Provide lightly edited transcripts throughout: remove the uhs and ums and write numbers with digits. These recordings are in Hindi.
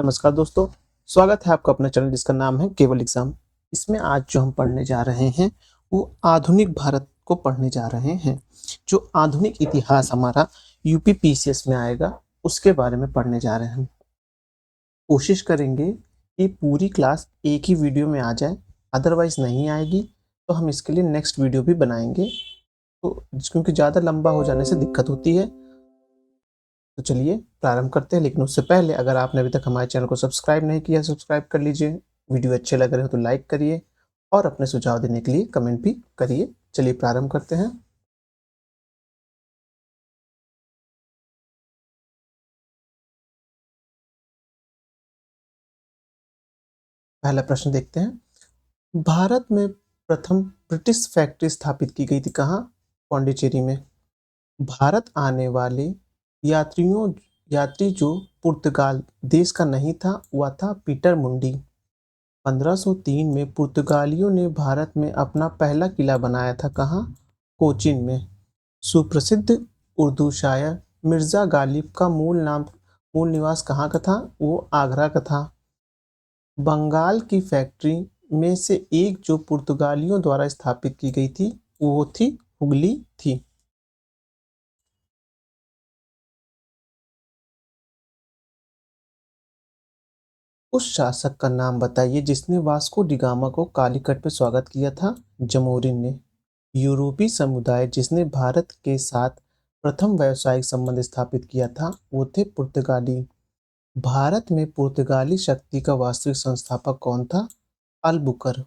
नमस्कार दोस्तों, स्वागत है आपका अपने चैनल जिसका नाम है केवल एग्जाम। इसमें आज जो हम पढ़ने जा रहे हैं वो आधुनिक भारत को पढ़ने जा रहे हैं। जो आधुनिक इतिहास हमारा यूपी पीसीएस में आएगा उसके बारे में पढ़ने जा रहे हैं। कोशिश करेंगे कि पूरी क्लास एक ही वीडियो में आ जाए, अदरवाइज नहीं आएगी तो हम इसके लिए नेक्स्ट वीडियो भी बनाएंगे, तो क्योंकि ज़्यादा लंबा हो जाने से दिक्कत होती है। तो चलिए प्रारंभ करते हैं, लेकिन उससे पहले अगर आपने अभी तक हमारे चैनल को सब्सक्राइब नहीं किया, सब्सक्राइब कर लीजिए। वीडियो अच्छे लग रहे हो तो लाइक करिए और अपने सुझाव देने के लिए कमेंट भी करिए। चलिए प्रारंभ करते हैं। पहला प्रश्न देखते हैं। भारत में प्रथम ब्रिटिश फैक्ट्री स्थापित की गई थी कहाँ? पौंडीचेरी में। भारत आने वाले यात्री जो पुर्तगाल देश का नहीं था वह था पीटर मुंडी। 1503 में पुर्तगालियों ने भारत में अपना पहला किला बनाया था कहाँ? कोचीन में। सुप्रसिद्ध उर्दू शायर मिर्ज़ा गालिब का मूल निवास कहाँ का था? वो आगरा का था। बंगाल की फैक्ट्री में से एक जो पुर्तगालियों द्वारा स्थापित की गई थी वो थी हुगली थी। उस शासक का नाम बताइए जिसने वास्को डी गामा को कालीकट में स्वागत किया था? जमोरिन ने। यूरोपीय समुदाय जिसने भारत के साथ प्रथम व्यावसायिक संबंध स्थापित किया था वो थे पुर्तगाली। भारत में पुर्तगाली शक्ति का वास्तविक संस्थापक कौन था? अलबुकर।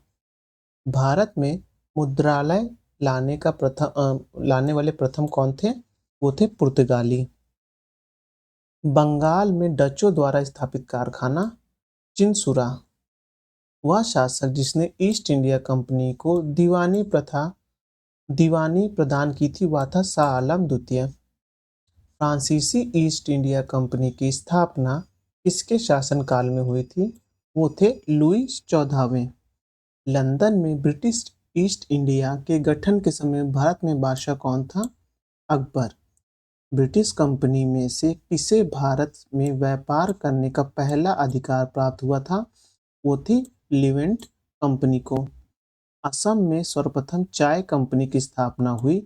भारत में मुद्रालय लाने वाले प्रथम कौन थे? वो थे पुर्तगाली। बंगाल में डचों द्वारा स्थापित कारखाना चिनसुरा। वह शासक जिसने ईस्ट इंडिया कंपनी को दीवानी प्रदान की थी वह था शाह आलम द्वितीय। फ्रांसीसी ईस्ट इंडिया कंपनी की स्थापना किसके शासनकाल में हुई थी? वो थे लुई 14वें। लंदन में ब्रिटिश ईस्ट इंडिया के गठन के समय भारत में बादशाह कौन था? अकबर। ब्रिटिश कंपनी में से किसे भारत में व्यापार करने का पहला अधिकार प्राप्त हुआ था? वो थी लिवेंट कंपनी को। असम में सर्वप्रथम चाय कंपनी की स्थापना हुई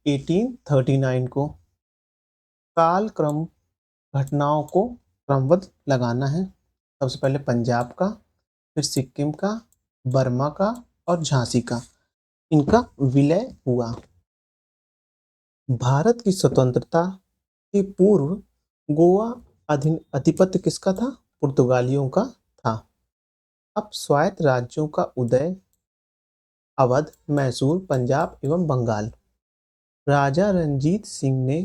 1839 को। कालक्रम घटनाओं को क्रमबद्ध लगाना है। सबसे पहले पंजाब का, फिर सिक्किम का, बर्मा का और झांसी का, इनका विलय हुआ। भारत की स्वतंत्रता के पूर्व गोवा अधिपत्य किसका था? पुर्तगालियों का था। अब स्वायत्त राज्यों का उदय अवध, मैसूर, पंजाब एवं बंगाल। राजा रंजीत सिंह ने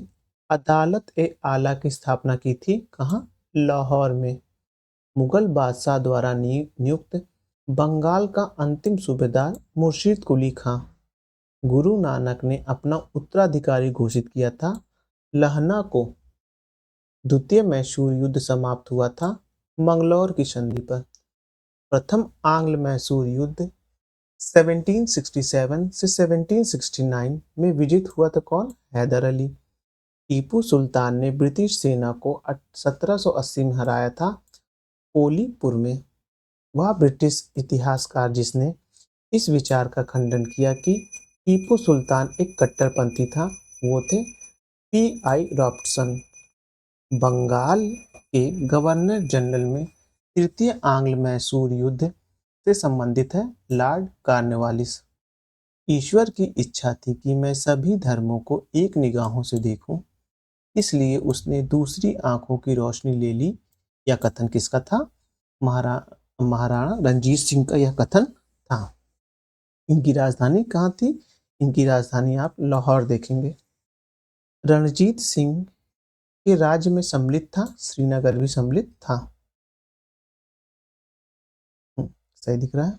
अदालत ए आला की स्थापना की थी कहाँ? लाहौर में। मुगल बादशाह द्वारा नियुक्त बंगाल का अंतिम सूबेदार मुर्शीद कुली खां। गुरु नानक ने अपना उत्तराधिकारी घोषित किया था लहना को। द्वितीय मैसूर युद्ध समाप्त हुआ था मंगलौर की संधि पर। प्रथम आंग्ल मैसूर युद्ध 1767 से 1769 में विजित हुआ था कौन? हैदर अली। टीपू सुल्तान ने ब्रिटिश सेना को 1780 में हराया था कोलीपुर में। वह ब्रिटिश इतिहासकार जिसने इस विचार का खंडन किया कि टीपू सुल्तान एक कट्टरपंथी था वो थे P.I. रॉबर्टसन। बंगाल के गवर्नर जनरल में तृतीय आंग्ल मैसूर युद्ध से संबंधित है लॉर्ड कॉर्नवालिस। ईश्वर की इच्छा थी कि मैं सभी धर्मों को एक निगाहों से देखूं, इसलिए उसने दूसरी आंखों की रोशनी ले ली। यह कथन किसका था? महाराणा रंजीत सिंह का यह कथन था। इनकी राजधानी कहाँ थी? इनकी राजधानी आप लाहौर देखेंगे। रणजीत सिंह के राज्य में सम्मिलित था श्रीनगर भी सम्मिलित था। सही दिख रहा है।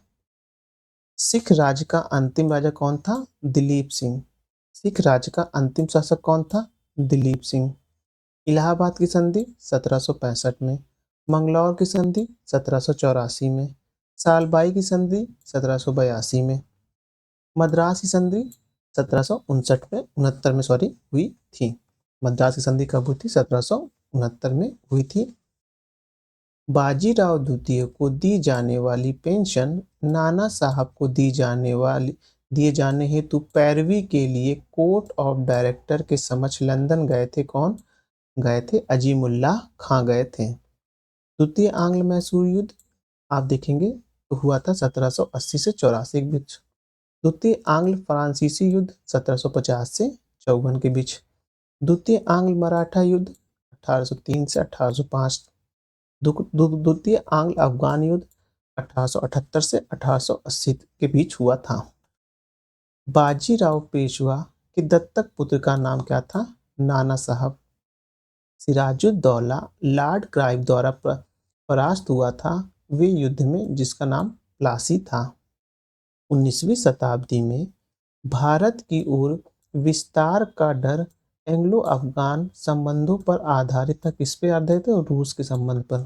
सिख राज्य का अंतिम राजा कौन था? दिलीप सिंह। सिख राज्य का अंतिम शासक कौन था? दिलीप सिंह। इलाहाबाद की संधि 1765 में, मंगलौर की संधि 1784 में, सालबाई की संधि 1782 में, मद्रास की संधि 1769 में हुई थी। मद्रास की संधि कब हुई थी? 1769 में हुई थी। बाजीराव द्वितीय को दी जाने वाली पेंशन नाना साहब को दिए जाने हेतु पैरवी के लिए कोर्ट ऑफ डायरेक्टर के समक्ष लंदन गए थे। कौन गए थे? अजीमुल्लाह खां गए थे। द्वितीय आंग्ल मैसूर युद्ध आप देखेंगे तो हुआ था 1780 से 84 के बीच। द्वितीय आंग्ल फ्रांसीसी युद्ध 1750 से 54 के बीच। द्वितीय आंग्ल मराठा युद्ध 1803 से 1805। द्वितीय आंग्ल अफगान युद्ध 1878 से 1880 के बीच हुआ था। बाजीराव पेशवा के दत्तक पुत्र का नाम क्या था? नाना साहब। सिराजुद्दौला लॉर्ड क्लाइव द्वारा परास्त हुआ था वे युद्ध में, जिसका नाम प्लासी था। 19वीं शताब्दी में भारत की ओर विस्तार का डर एंग्लो अफगान संबंधों पर आधारित था। किस पे आधारित है? रूस के संबंध पर।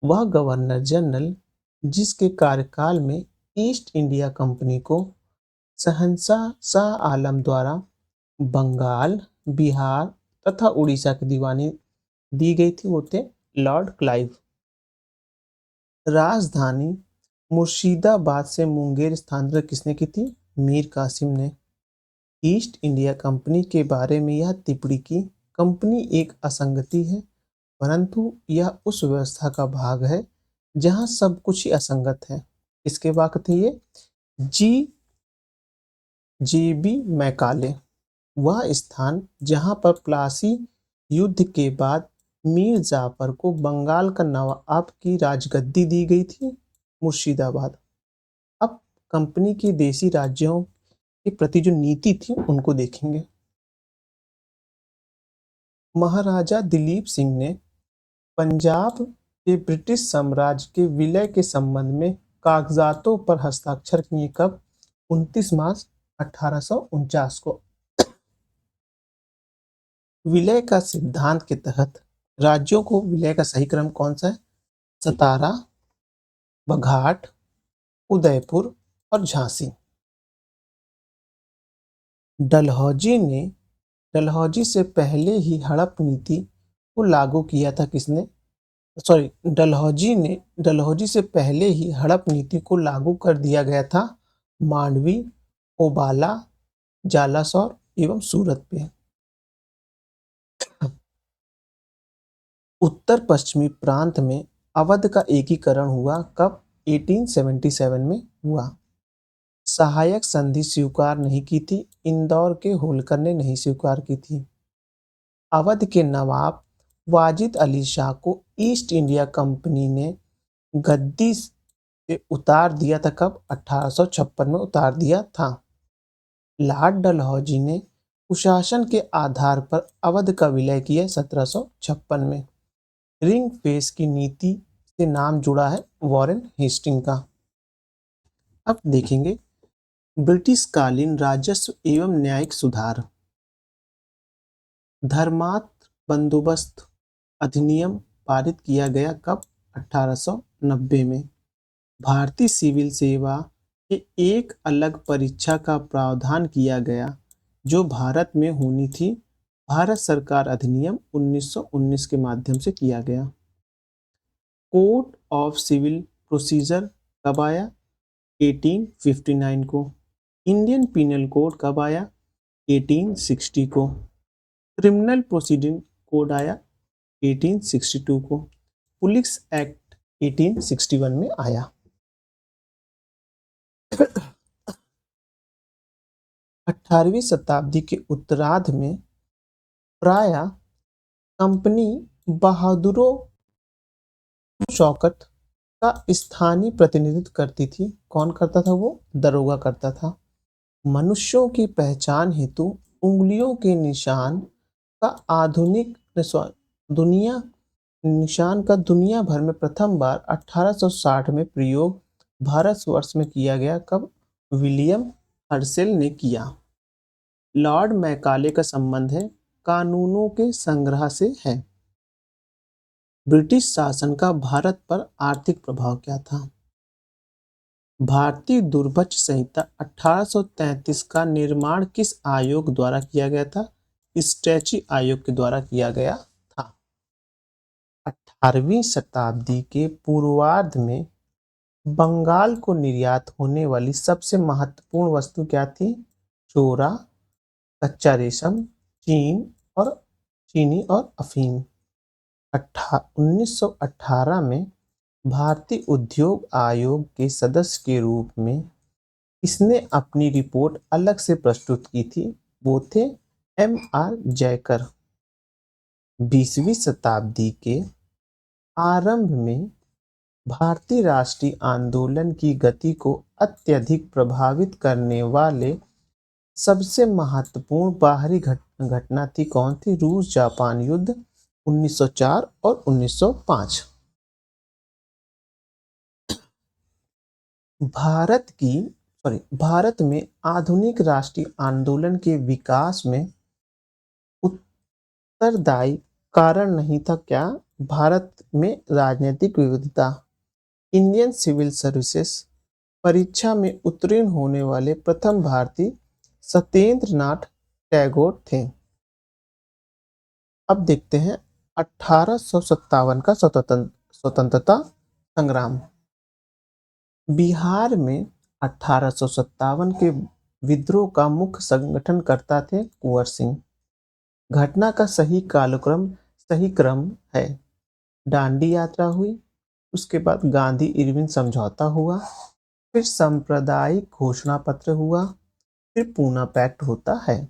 वह गवर्नर जनरल जिसके कार्यकाल में ईस्ट इंडिया कंपनी को शहंशाह शाह आलम द्वारा बंगाल, बिहार तथा उड़ीसा की दीवानी दी गई थी, वो थे लॉर्ड क्लाइव। राजधानी मुर्शिदाबाद से मुंगेर स्थानांतरित किसने की थी? मीर कासिम ने। ईस्ट इंडिया कंपनी के बारे में यह टिप्पणी की, कंपनी एक असंगति है, परंतु यह उस व्यवस्था का भाग है जहां सब कुछ ही असंगत है। इसके वाक्य थे ये। जी.बी. मैकाले। वह स्थान जहां पर प्लासी युद्ध के बाद मीर जाफर को बंगाल का नवाब की राजगद्दी दी गई थी, मुर्शिदाबाद। अब कंपनी के देशी राज्यों के प्रति जो नीति थी उनको देखेंगे। महाराजा दिलीप सिंह ने पंजाब के ब्रिटिश साम्राज्य के विलय के संबंध में कागजातों पर हस्ताक्षर किए कब? 29 मार्च 1849 को। विलय का सिद्धांत के तहत राज्यों को विलय का सही क्रम कौन सा है? सतारा, बघाट, उदयपुर और झांसी। डलहौजी से पहले ही हड़प नीति को लागू किया था किसने? डलहौजी से पहले ही हड़प नीति को लागू कर दिया गया था मांडवी, ओबाला, जालासौर एवं सूरत पे। उत्तर पश्चिमी प्रांत में अवध का एकीकरण हुआ कब? 1877 में हुआ। सहायक संधि स्वीकार नहीं की थी, इंदौर के होलकर ने नहीं स्वीकार की थी। अवध के नवाब वाजिद अली शाह को ईस्ट इंडिया कंपनी ने गद्दी से उतार दिया था कब? 1856 में उतार दिया था। लॉर्ड डलहौजी ने कुशासन के आधार पर अवध का विलय किया 1756 में। रिंग फेस की नीति से नाम जुड़ा है वॉरेन हेस्टिंग का। अब देखेंगे ब्रिटिश कालीन राजस्व एवं न्यायिक सुधार। धर्मार्थ बंदोबस्त अधिनियम पारित किया गया कब? 1890 में। भारतीय सिविल सेवा के एक अलग परीक्षा का प्रावधान किया गया जो भारत में होनी थी, भारत सरकार अधिनियम 1919 के माध्यम से किया गया। कोड ऑफ सिविल प्रोसीजर कब आया? 1859 को। इंडियन पिनल कोड कब आया? 1860 को। क्रिमिनल प्रोसीडिंग कोड आया 1862 को। पुलिस एक्ट 1861 में आया। 18वीं शताब्दी के उत्तरार्ध में प्राय कंपनी बहादुरों शौकत का स्थानीय प्रतिनिधित्व करती थी। कौन करता था? वो दरोगा करता था। मनुष्यों की पहचान हेतु उंगलियों के निशान का दुनिया भर में प्रथम बार 1860 में प्रयोग भारतवर्ष में किया गया कब? विलियम हर्शेल ने किया। लॉर्ड मैकाले का संबंध है कानूनों के संग्रह से है। ब्रिटिश शासन का भारत पर आर्थिक प्रभाव क्या था? भारतीय दूरभक्ष संहिता 1833 का निर्माण किस आयोग द्वारा किया गया था? स्ट्रेची आयोग के द्वारा किया गया था। 18वीं शताब्दी के पूर्वार्ध में बंगाल को निर्यात होने वाली सबसे महत्वपूर्ण वस्तु क्या थी? चोरा, कच्चा रेशम, चीन और चीनी और अफीम। 1918 में भारतीय उद्योग आयोग के सदस्य के रूप में इसने अपनी रिपोर्ट अलग से प्रस्तुत की थी। वो थे M.R. जयकर। 20वीं शताब्दी के आरंभ में भारतीय राष्ट्रीय आंदोलन की गति को अत्यधिक प्रभावित करने वाले सबसे महत्वपूर्ण बाहरी घटना थी कौन थी? रूस जापान युद्ध 1904 और 1905। भारत में आधुनिक राष्ट्रीय आंदोलन के विकास में उत्तरदायी कारण नहीं था क्या? भारत में राजनीतिक विविधता। इंडियन सिविल सर्विसेज परीक्षा में उत्तीर्ण होने वाले प्रथम भारतीय सत्येंद्र नाथ टैगोर थे। अब देखते हैं 1857 का स्वतंत्रता संग्राम। बिहार में 1857 के विद्रोह का मुख्य संगठनकर्ता थे कुंवर सिंह। घटना का सही क्रम है। दांडी यात्रा हुई, उसके बाद गांधी इरविन समझौता हुआ, फिर सांप्रदायिक घोषणा पत्र हुआ, फिर पूना पैक्ट होता है।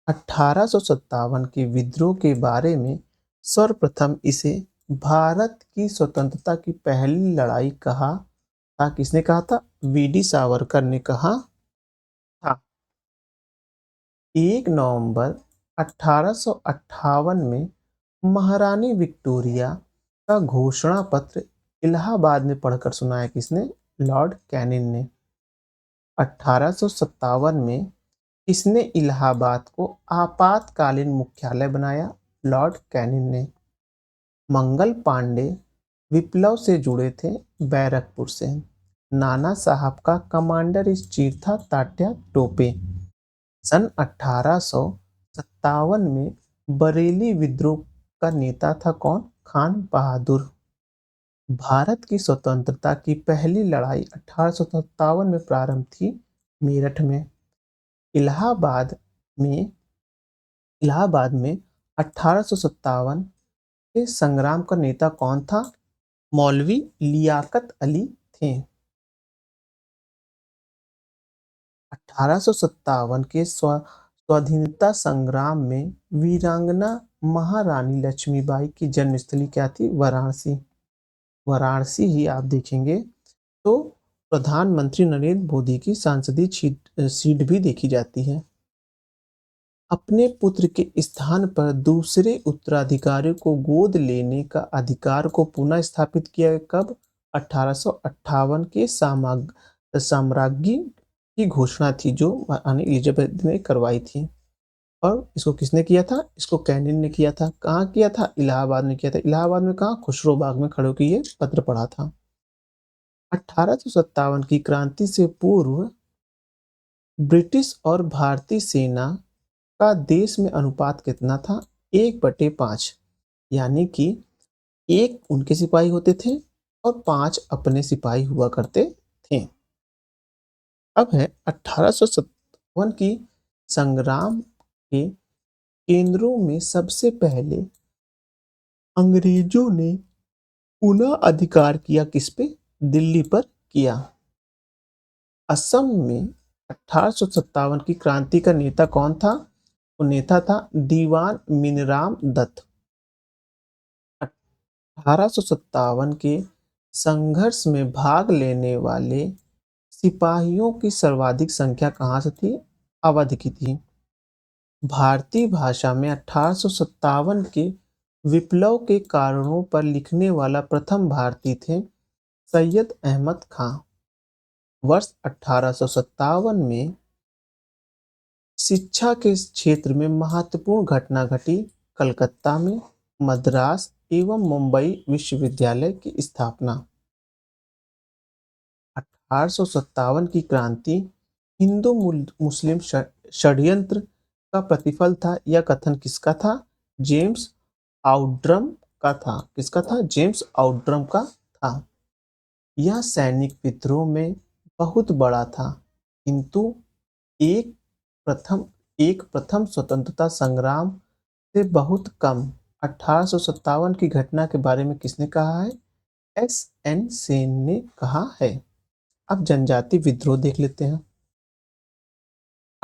1857 के विद्रोह के बारे में सर्वप्रथम इसे भारत की स्वतंत्रता की पहली लड़ाई कहा था। किसने कहा था? वीडी सावरकर ने कहा था। 1 नवंबर 1858 में महारानी विक्टोरिया का घोषणा पत्र इलाहाबाद में पढ़कर सुनाया किसने? लॉर्ड कैनिंग ने। 1857 में इसने इलाहाबाद को आपातकालीन मुख्यालय बनाया, लॉर्ड कैनिंग ने। मंगल पांडे विप्लव से जुड़े थे बैरकपुर से। नाना साहब का कमांडर इस चीफ था तात्या टोपे। सन 1857 में बरेली विद्रोह का नेता था कौन? खान बहादुर। भारत की स्वतंत्रता की पहली लड़ाई 1857 में प्रारंभ थी मेरठ में। इलाहाबाद में 1857 के संग्राम का नेता कौन था? मौलवी लियाकत अली थे। 1857 के स्वाधीनता संग्राम में वीरांगना महारानी लक्ष्मीबाई की जन्मस्थली क्या थी? वाराणसी। वाराणसी ही आप देखेंगे तो प्रधानमंत्री नरेंद्र मोदी की संसदीय सीट भी देखी जाती है। अपने पुत्र के स्थान पर दूसरे उत्तराधिकारी को गोद लेने का अधिकार को पुनः स्थापित किया कब? 1858 के साम्राज्ञी की घोषणा थी जो रानी एलिजाबेथ ने करवाई थी। और इसको किसने किया था? इसको कैनिंग ने किया था। कहाँ किया था? इलाहाबाद में किया था। इलाहाबाद में कहाँ? खुसरो बाग में खड़े होकर ये पत्र पढ़ा था। 1857 की क्रांति से पूर्व ब्रिटिश और भारतीय सेना का देश में अनुपात कितना था? 1/5, यानी कि 1 उनके सिपाही होते थे और 5 अपने सिपाही हुआ करते थे। अब है 1857 की संग्राम के केंद्रों में सबसे पहले अंग्रेजों ने पुनः अधिकार किया किस पे? दिल्ली पर किया। असम में 1857 की क्रांति का नेता कौन था? वो नेता था दीवान मिनराम दत्त। 1857 के संघर्ष में भाग लेने वाले सिपाहियों की सर्वाधिक संख्या कहाँ से थी? अवध की थी। भारतीय भाषा में 1857 के विप्लव के कारणों पर लिखने वाला प्रथम भारतीय थे सैयद अहमद खां। वर्ष 1857 में शिक्षा के क्षेत्र में महत्वपूर्ण घटना घटी। कलकत्ता में मद्रास एवं मुंबई विश्वविद्यालय की स्थापना। 1857 की क्रांति हिंदू मुस्लिम षड्यंत्र का प्रतिफल था। यह कथन किसका था? जेम्स आउड्रम का था। किसका था? जेम्स आउट्रम का था। यह सैनिक विद्रोह में बहुत बड़ा था, किंतु एक प्रथम एक प्रथम स्वतंत्रता संग्राम से बहुत कम। 1857 की घटना के बारे में किसने कहा है? एस.एन. सेन ने कहा है। अब जनजाति विद्रोह देख लेते हैं।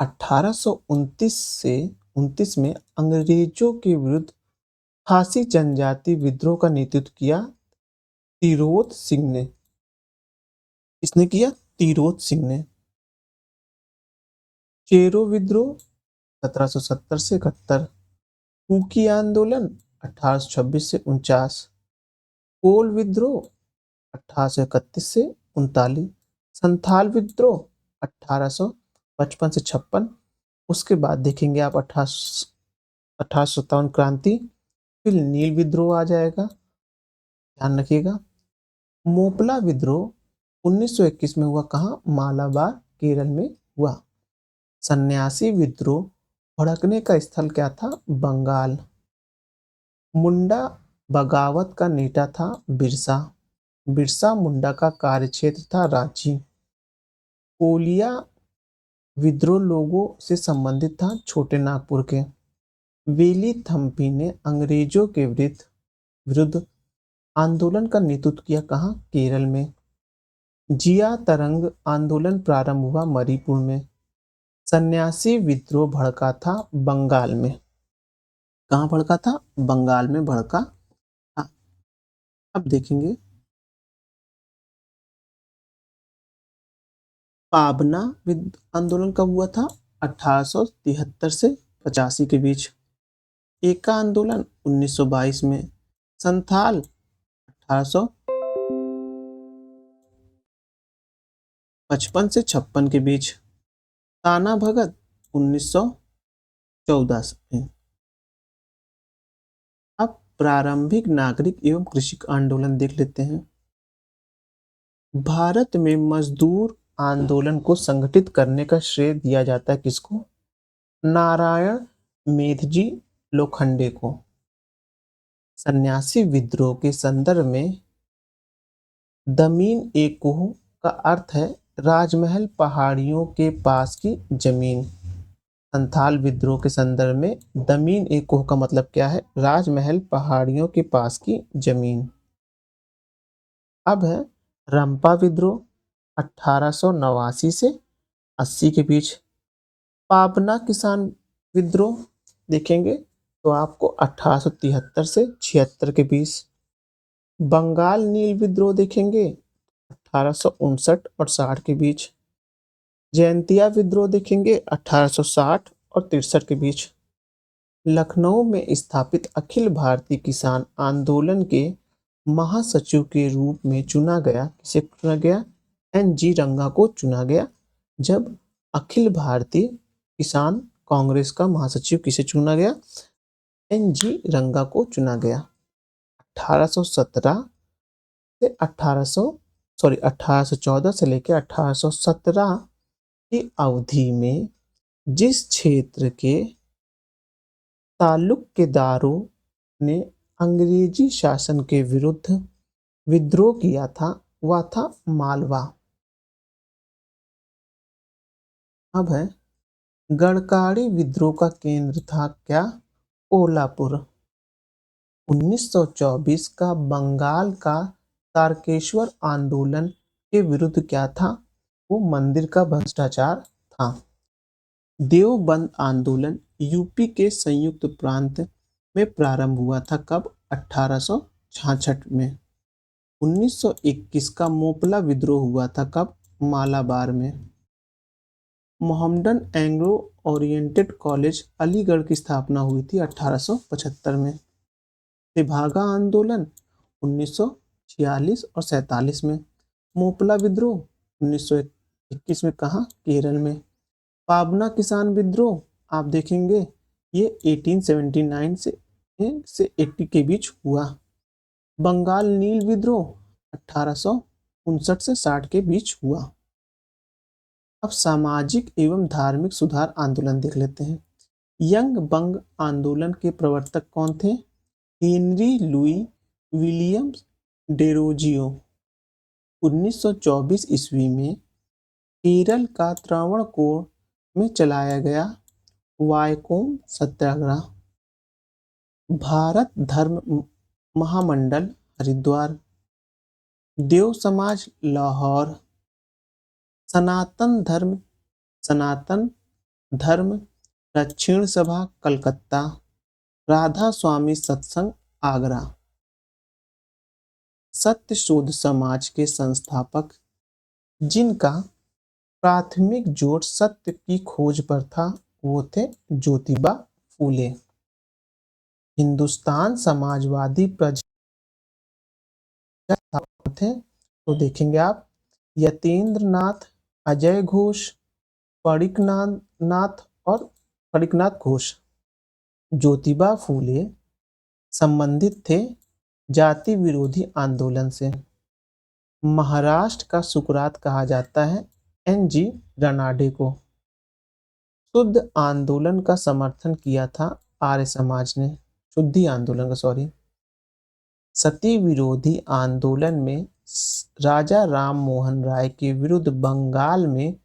1829 से 29 में अंग्रेजों के विरुद्ध खासी जनजाति विद्रोह का नेतृत्व किया तिरोत सिंह ने। किसने किया? तिरोत सिंह ने। चेरो विद्रोह 1770 से 71, कुकी आंदोलन 1826 से 49, कोल विद्रोह 1831 से 39, संथाल विद्रोह 1855 से 56। उसके बाद देखेंगे आप 1857 क्रांति, फिर नील विद्रोह आ जाएगा, ध्यान रखिएगा। मोपला विद्रोह 1921 में हुआ, कहाँ? मालाबार केरल में हुआ। सन्यासी विद्रोह भड़कने का स्थल क्या था? बंगाल। मुंडा बगावत का नेता था बिरसा। बिरसा मुंडा का कार्यक्षेत्र था रांची। कोलिया विद्रोह लोगों से संबंधित था छोटे नागपुर के। वेली थम्पी ने अंग्रेजों के विरुद्ध आंदोलन का नेतृत्व किया, कहाँ? केरल में। जिया तरंग आंदोलन प्रारंभ हुआ मणिपुर में। सन्यासी विद्रोह भड़का था बंगाल में। कहाँ भड़का था? बंगाल में भड़का था। अब देखेंगे पाबना आंदोलन कब हुआ था? 1873 से 85 के बीच। एका आंदोलन 1922 में। संथाल 1855 से 56 के बीच। ताना भगत 1914 में। अब प्रारंभिक नागरिक एवं कृषि आंदोलन देख लेते हैं। भारत में मजदूर आंदोलन को संगठित करने का श्रेय दिया जाता है किसको? नारायण मेघजी लोखंडे को। सन्यासी विद्रोह के संदर्भ में दमीन ए कोह का अर्थ है राजमहल पहाड़ियों के पास की जमीन। संथाल विद्रोह के संदर्भ में दमीन ए कोह का मतलब क्या है? राजमहल पहाड़ियों के पास की जमीन। अब है रंपा विद्रोह 1889 से 80 के बीच। पाबना किसान विद्रोह देखेंगे तो आपको 1873 से 76 के बीच। बंगाल नील विद्रोह देखेंगे 1859 और 60 के बीच। जयंतिया विद्रोह देखेंगे 1860 और 63 के बीच। लखनऊ में स्थापित अखिल भारतीय किसान आंदोलन के महासचिव के रूप में चुना गया, किसे चुना गया? एन.जी. रंगा को चुना गया। जब अखिल भारतीय किसान कांग्रेस का महासचिव किसे चुना गया? एन.जी. रंगा को चुना गया। 1817 से 1814 से लेकर 1817 की अवधि में जिस क्षेत्र के चालुक्यदारों ने अंग्रेजी शासन के विरुद्ध विद्रोह किया था वह था मालवा। अब है गढ़काड़ी विद्रोह का केंद्र था क्या? कोल्हापुर। 1924 का बंगाल का तारकेश्वर आंदोलन के विरुद्ध क्या था? वो मंदिर का भ्रष्टाचार था। देवबंद आंदोलन यूपी के संयुक्त प्रांत में प्रारंभ हुआ था, कब? 1866 में। 1921 का मोपला विद्रोह हुआ था, कब? मालाबार में। Mohammedan Anglo oriented college Aligarh की स्थापना हुई थी 1875 में। तेभागा आंदोलन 1946 और 47 में। मोपला विद्रोह 1921 में, कहाँ? केरल में। पाबना किसान विद्रोह आप देखेंगे ये 1879 से 80 के बीच हुआ। बंगाल नील विद्रोह 1859 से 60 के बीच हुआ। अब सामाजिक एवं धार्मिक सुधार आंदोलन देख लेते हैं। यंग बंग आंदोलन के प्रवर्तक कौन थे? हेनरी लुई विलियम डेरोजियो 1924 ईस्वी में केरल का त्रावणकोर में चलाया गया वायकोम सत्याग्रह। भारत धर्म महामंडल हरिद्वार, देव समाज लाहौर, सनातन धर्म दक्षिण सभा कलकत्ता, राधा स्वामी सत्संग आगरा। सत्य शोध समाज के संस्थापक, जिनका प्राथमिक जोर सत्य की खोज पर था, वो थे ज्योतिबा फूले। हिंदुस्तान समाजवादी प्रजातंत्र थे, तो देखेंगे आप यतीन्द्र नाथ, अजय घोष, पणिकनाथ और पणिकनाथ घोष। ज्योतिबा फूले संबंधित थे जाति विरोधी आंदोलन से। महाराष्ट्र का सुकरात कहा जाता है एन.जी. रनाडे को। शुद्ध आंदोलन का समर्थन किया था आर्य समाज ने, शुद्धि आंदोलन का, सॉरी। सती विरोधी आंदोलन में राजा राम मोहन राय के विरुद्ध बंगाल में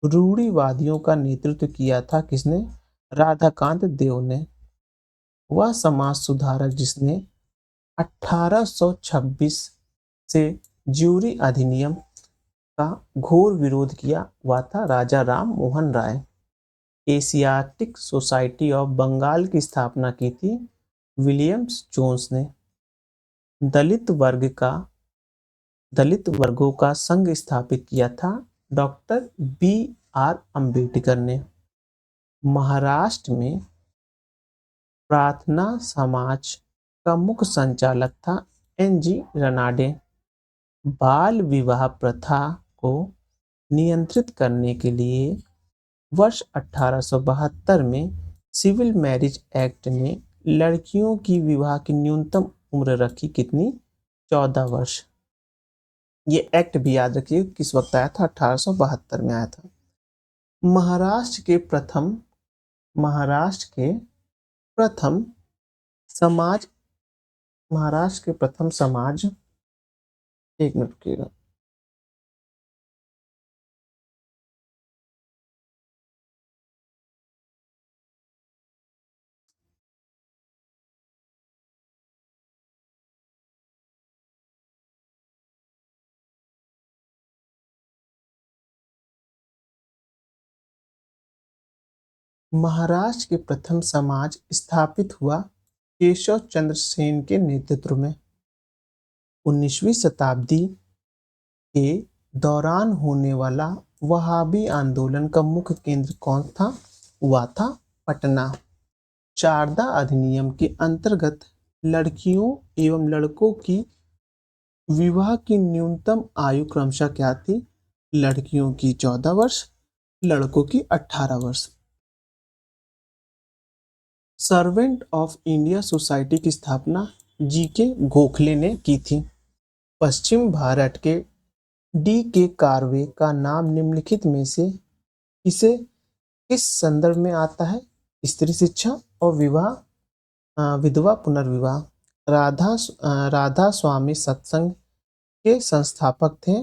रूढ़िवादियों का नेतृत्व किया था किसने? राधाकांत देव ने। वह समाज सुधारक जिसने 1826 से ज्यूरी अधिनियम का घोर विरोध किया, वह था राजा Ram Mohan Roy. Asiatic Society of Bengal की स्थापना की थी विलियम्स जोन्स ने। दलित वर्गों का संघ स्थापित किया था डॉक्टर B.R. अम्बेडकर ने। महाराष्ट्र में प्रार्थना समाज का मुख्य संचालक था एन.जी. रनाडे। बाल विवाह प्रथा को नियंत्रित करने के लिए वर्ष 1872 में सिविल मैरिज एक्ट ने लड़कियों की विवाह की न्यूनतम उम्र रखी, कितनी? 14 वर्ष। ये एक्ट भी याद रखिए किस वक्त आया था, 1872 में आया था। महाराष्ट्र के प्रथम समाज, एक मिनट रुकिएगा। महाराष्ट्र के प्रथम समाज स्थापित हुआ केशव चंद्र सेन के नेतृत्व में। 19वीं शताब्दी के दौरान होने वाला वहाबी आंदोलन का मुख्य केंद्र कौन था? वह था पटना। चारदा अधिनियम के अंतर्गत लड़कियों एवं लड़कों की विवाह की न्यूनतम आयु क्रमशः क्या थी? लड़कियों की 14 वर्ष, लड़कों की 18 वर्ष। सर्वेंट ऑफ इंडिया सोसाइटी की स्थापना जी.के. गोखले ने की थी। पश्चिम भारत के D.K. कार्वे का नाम निम्नलिखित में से किस संदर्भ में आता है? स्त्री शिक्षा और विधवा पुनर्विवाह। राधा स्वामी सत्संग के संस्थापक थे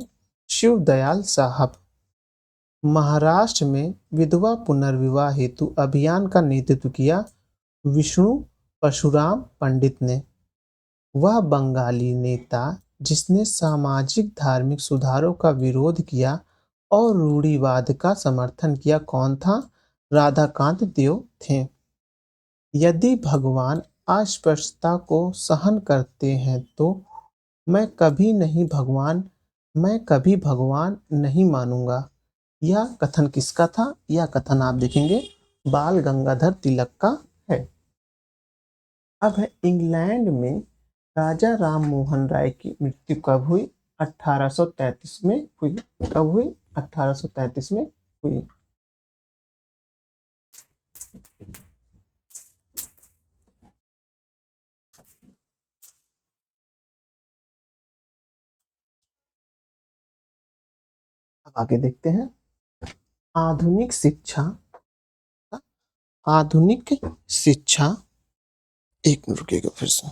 शिव दयाल साहब। महाराष्ट्र में विधवा पुनर्विवाह हेतु अभियान का नेतृत्व किया विष्णु परशुराम पंडित ने। वह बंगाली नेता जिसने सामाजिक धार्मिक सुधारों का विरोध किया और रूढ़िवाद का समर्थन किया, कौन था? राधाकांत देव थे। यदि भगवान अस्पृश्यता को सहन करते हैं तो मैं कभी भगवान नहीं मानूंगा। यह कथन किसका था? यह कथन आप देखेंगे बाल गंगाधर तिलक का है। अब है इंग्लैंड में राजा राम मोहन राय की मृत्यु कब हुई? 1833 में हुई। कब हुई? 1833 में हुई। अब आगे देखते हैं आधुनिक शिक्षा। एक मिनट रुकिएगा फिर से।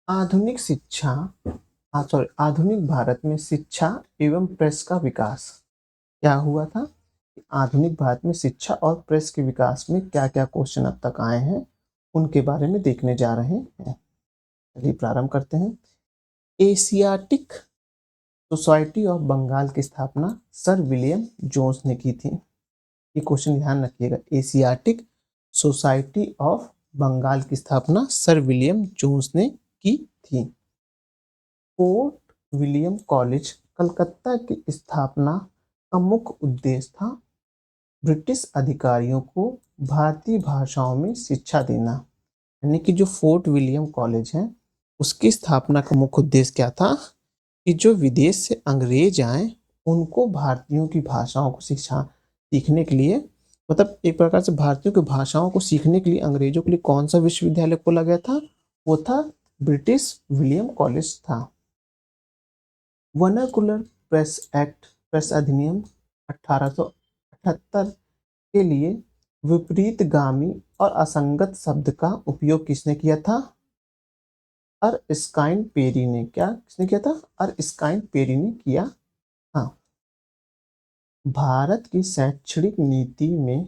आधुनिक शिक्षा आधुनिक भारत में शिक्षा एवं प्रेस का विकास क्या हुआ था? आधुनिक भारत में शिक्षा और प्रेस के विकास में क्या क्या क्वेश्चन अब तक आए हैं उनके बारे में देखने जा रहे हैं। चलिए प्रारंभ करते हैं। एशियाटिक सोसाइटी ऑफ बंगाल की स्थापना सर विलियम जोन्स ने की थी। ये क्वेश्चन ध्यान रखिएगा। एशियाटिक सोसाइटी ऑफ बंगाल की स्थापना सर विलियम जोन्स ने की थी। फोर्ट विलियम कॉलेज कलकत्ता की स्थापना का मुख्य उद्देश्य था ब्रिटिश अधिकारियों को भारतीय भाषाओं में शिक्षा देना। यानी कि जो फोर्ट विलियम कॉलेज है उसकी स्थापना का मुख्य उद्देश्य क्या था कि जो विदेश से अंग्रेज आए उनको भारतीयों की भाषाओं को शिक्षा सीखने के लिए, मतलब एक प्रकार से भारतीयों की भाषाओं को सीखने के लिए अंग्रेजों के लिए कौन सा विश्वविद्यालय खोला गया था? वो था ब्रिटिश विलियम कॉलेज था। वर्नाकुलर प्रेस एक्ट प्रेस अधिनियम 1878 के लिए विपरीतगामी और असंगत शब्द का उपयोग किसने किया था? अर्स्काइन पेरी ने। क्या किसने किया था? अर्स्काइन पेरी ने किया था। भारत की शैक्षणिक नीति में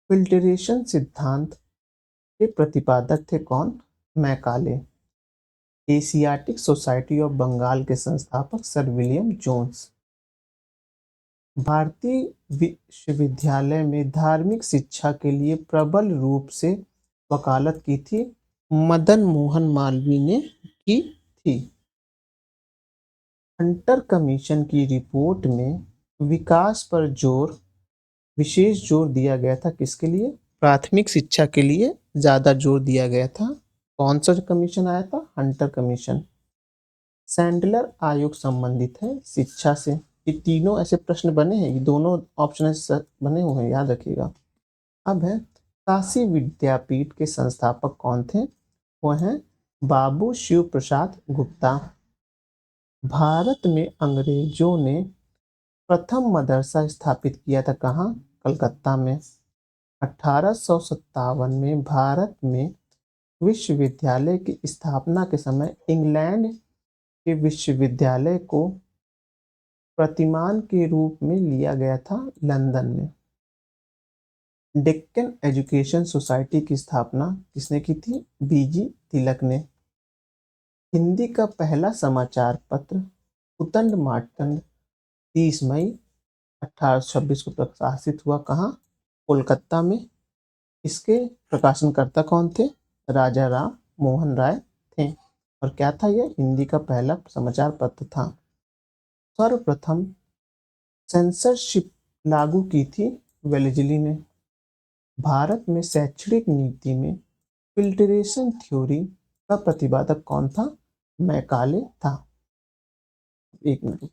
फिल्टरेशन सिद्धांत के प्रतिपादक थे कौन? Macaulay. Asiatic Society of Bengal के संस्थापक सर विलियम जोन्स। भारतीय विश्वविद्यालय में धार्मिक शिक्षा के लिए प्रबल रूप से वकालत की थी मदन मोहन मालवीय ने की थी। हंटर कमीशन की रिपोर्ट में विकास पर विशेष जोर दिया गया था। किसके लिए? प्राथमिक शिक्षा के लिए ज्यादा जोर दिया गया था। कौन सा कमीशन आया था? Hunter commission. सैंडलर आयोग संबंधित है शिक्षा से। ये तीनों ऐसे प्रश्न बने हैं, ये दोनों ऑप्शन बने हुए हैं, याद रखिएगा। अब है काशी विद्यापीठ के संस्थापक कौन थे? वो हैं बाबू शिव प्रसाद गुप्ता। भारत में अंग्रेजों ने प्रथम मदरसा स्थापित किया था कहाँ? कलकत्ता में। 1857 में भारत में विश्वविद्यालय की स्थापना के समय इंग्लैंड के विश्वविद्यालय को प्रतिमान के रूप में लिया गया था लंदन में। डेक्कन एजुकेशन सोसाइटी की स्थापना किसने की थी? बीजी तिलक ने। हिंदी का पहला समाचार पत्र उतंड मार्तंड 30 मई 1826 को प्रकाशित हुआ कहाँ? कोलकाता में। इसके प्रकाशनकर्ता कौन थे? राजा राम मोहन राय थे। और क्या था? यह हिंदी का पहला समाचार पत्र था। सर्वप्रथम सेंसरशिप लागू की थी वेलेजली ने। भारत में शैक्षणिक नीति में फिल्टरेशन थ्योरी का प्रतिपादक कौन था? मैकाले था। एक मिनट।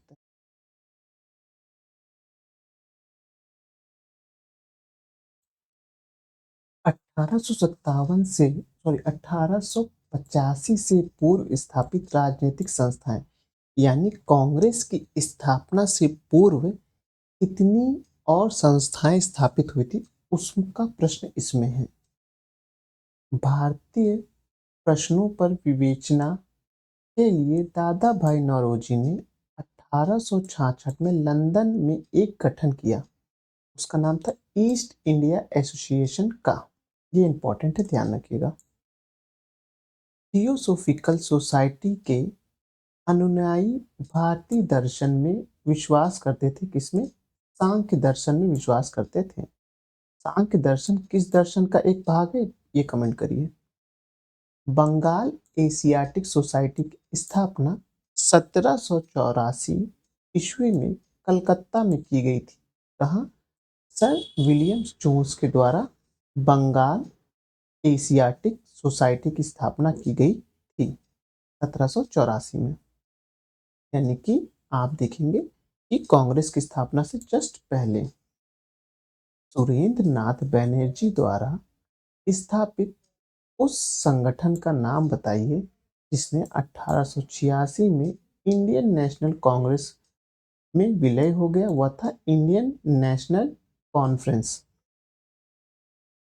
1885 से पूर्व स्थापित राजनीतिक संस्थाएं, यानी कांग्रेस की स्थापना से पूर्व कितनी और संस्थाएं स्थापित हुई थी उसका प्रश्न इसमें है। भारतीय प्रश्नों पर विवेचना के लिए दादा भाई नौरोजी ने 1866 में लंदन में एक गठन किया। उसका नाम था ईस्ट इंडिया एसोसिएशन का। ये इंपॉर्टेंट है, ध्यान रखिएगा। थियोसोफिकल सोसाइटी के अनुयायी भारतीय दर्शन में विश्वास करते थे। किसमें? सांख्य दर्शन में विश्वास करते थे। सांख्य दर्शन किस दर्शन का एक भाग है? ये कमेंट करिए। बंगाल एशियाटिक सोसाइटी की स्थापना 1784 ईस्वी में कलकत्ता में की गई थी। कहाँ? सर विलियम जोन्स के द्वारा बंगाल एशियाटिक सोसाइटी की स्थापना की गई थी 1784 में। यानी कि आप देखेंगे कि कांग्रेस की स्थापना से जस्ट पहले। सुरेंद्र नाथ बैनर्जी द्वारा स्थापित उस संगठन का नाम बताइए जिसने 1886 में इंडियन नेशनल कांग्रेस में विलय हो गया। वह था इंडियन नेशनल कॉन्फ्रेंस।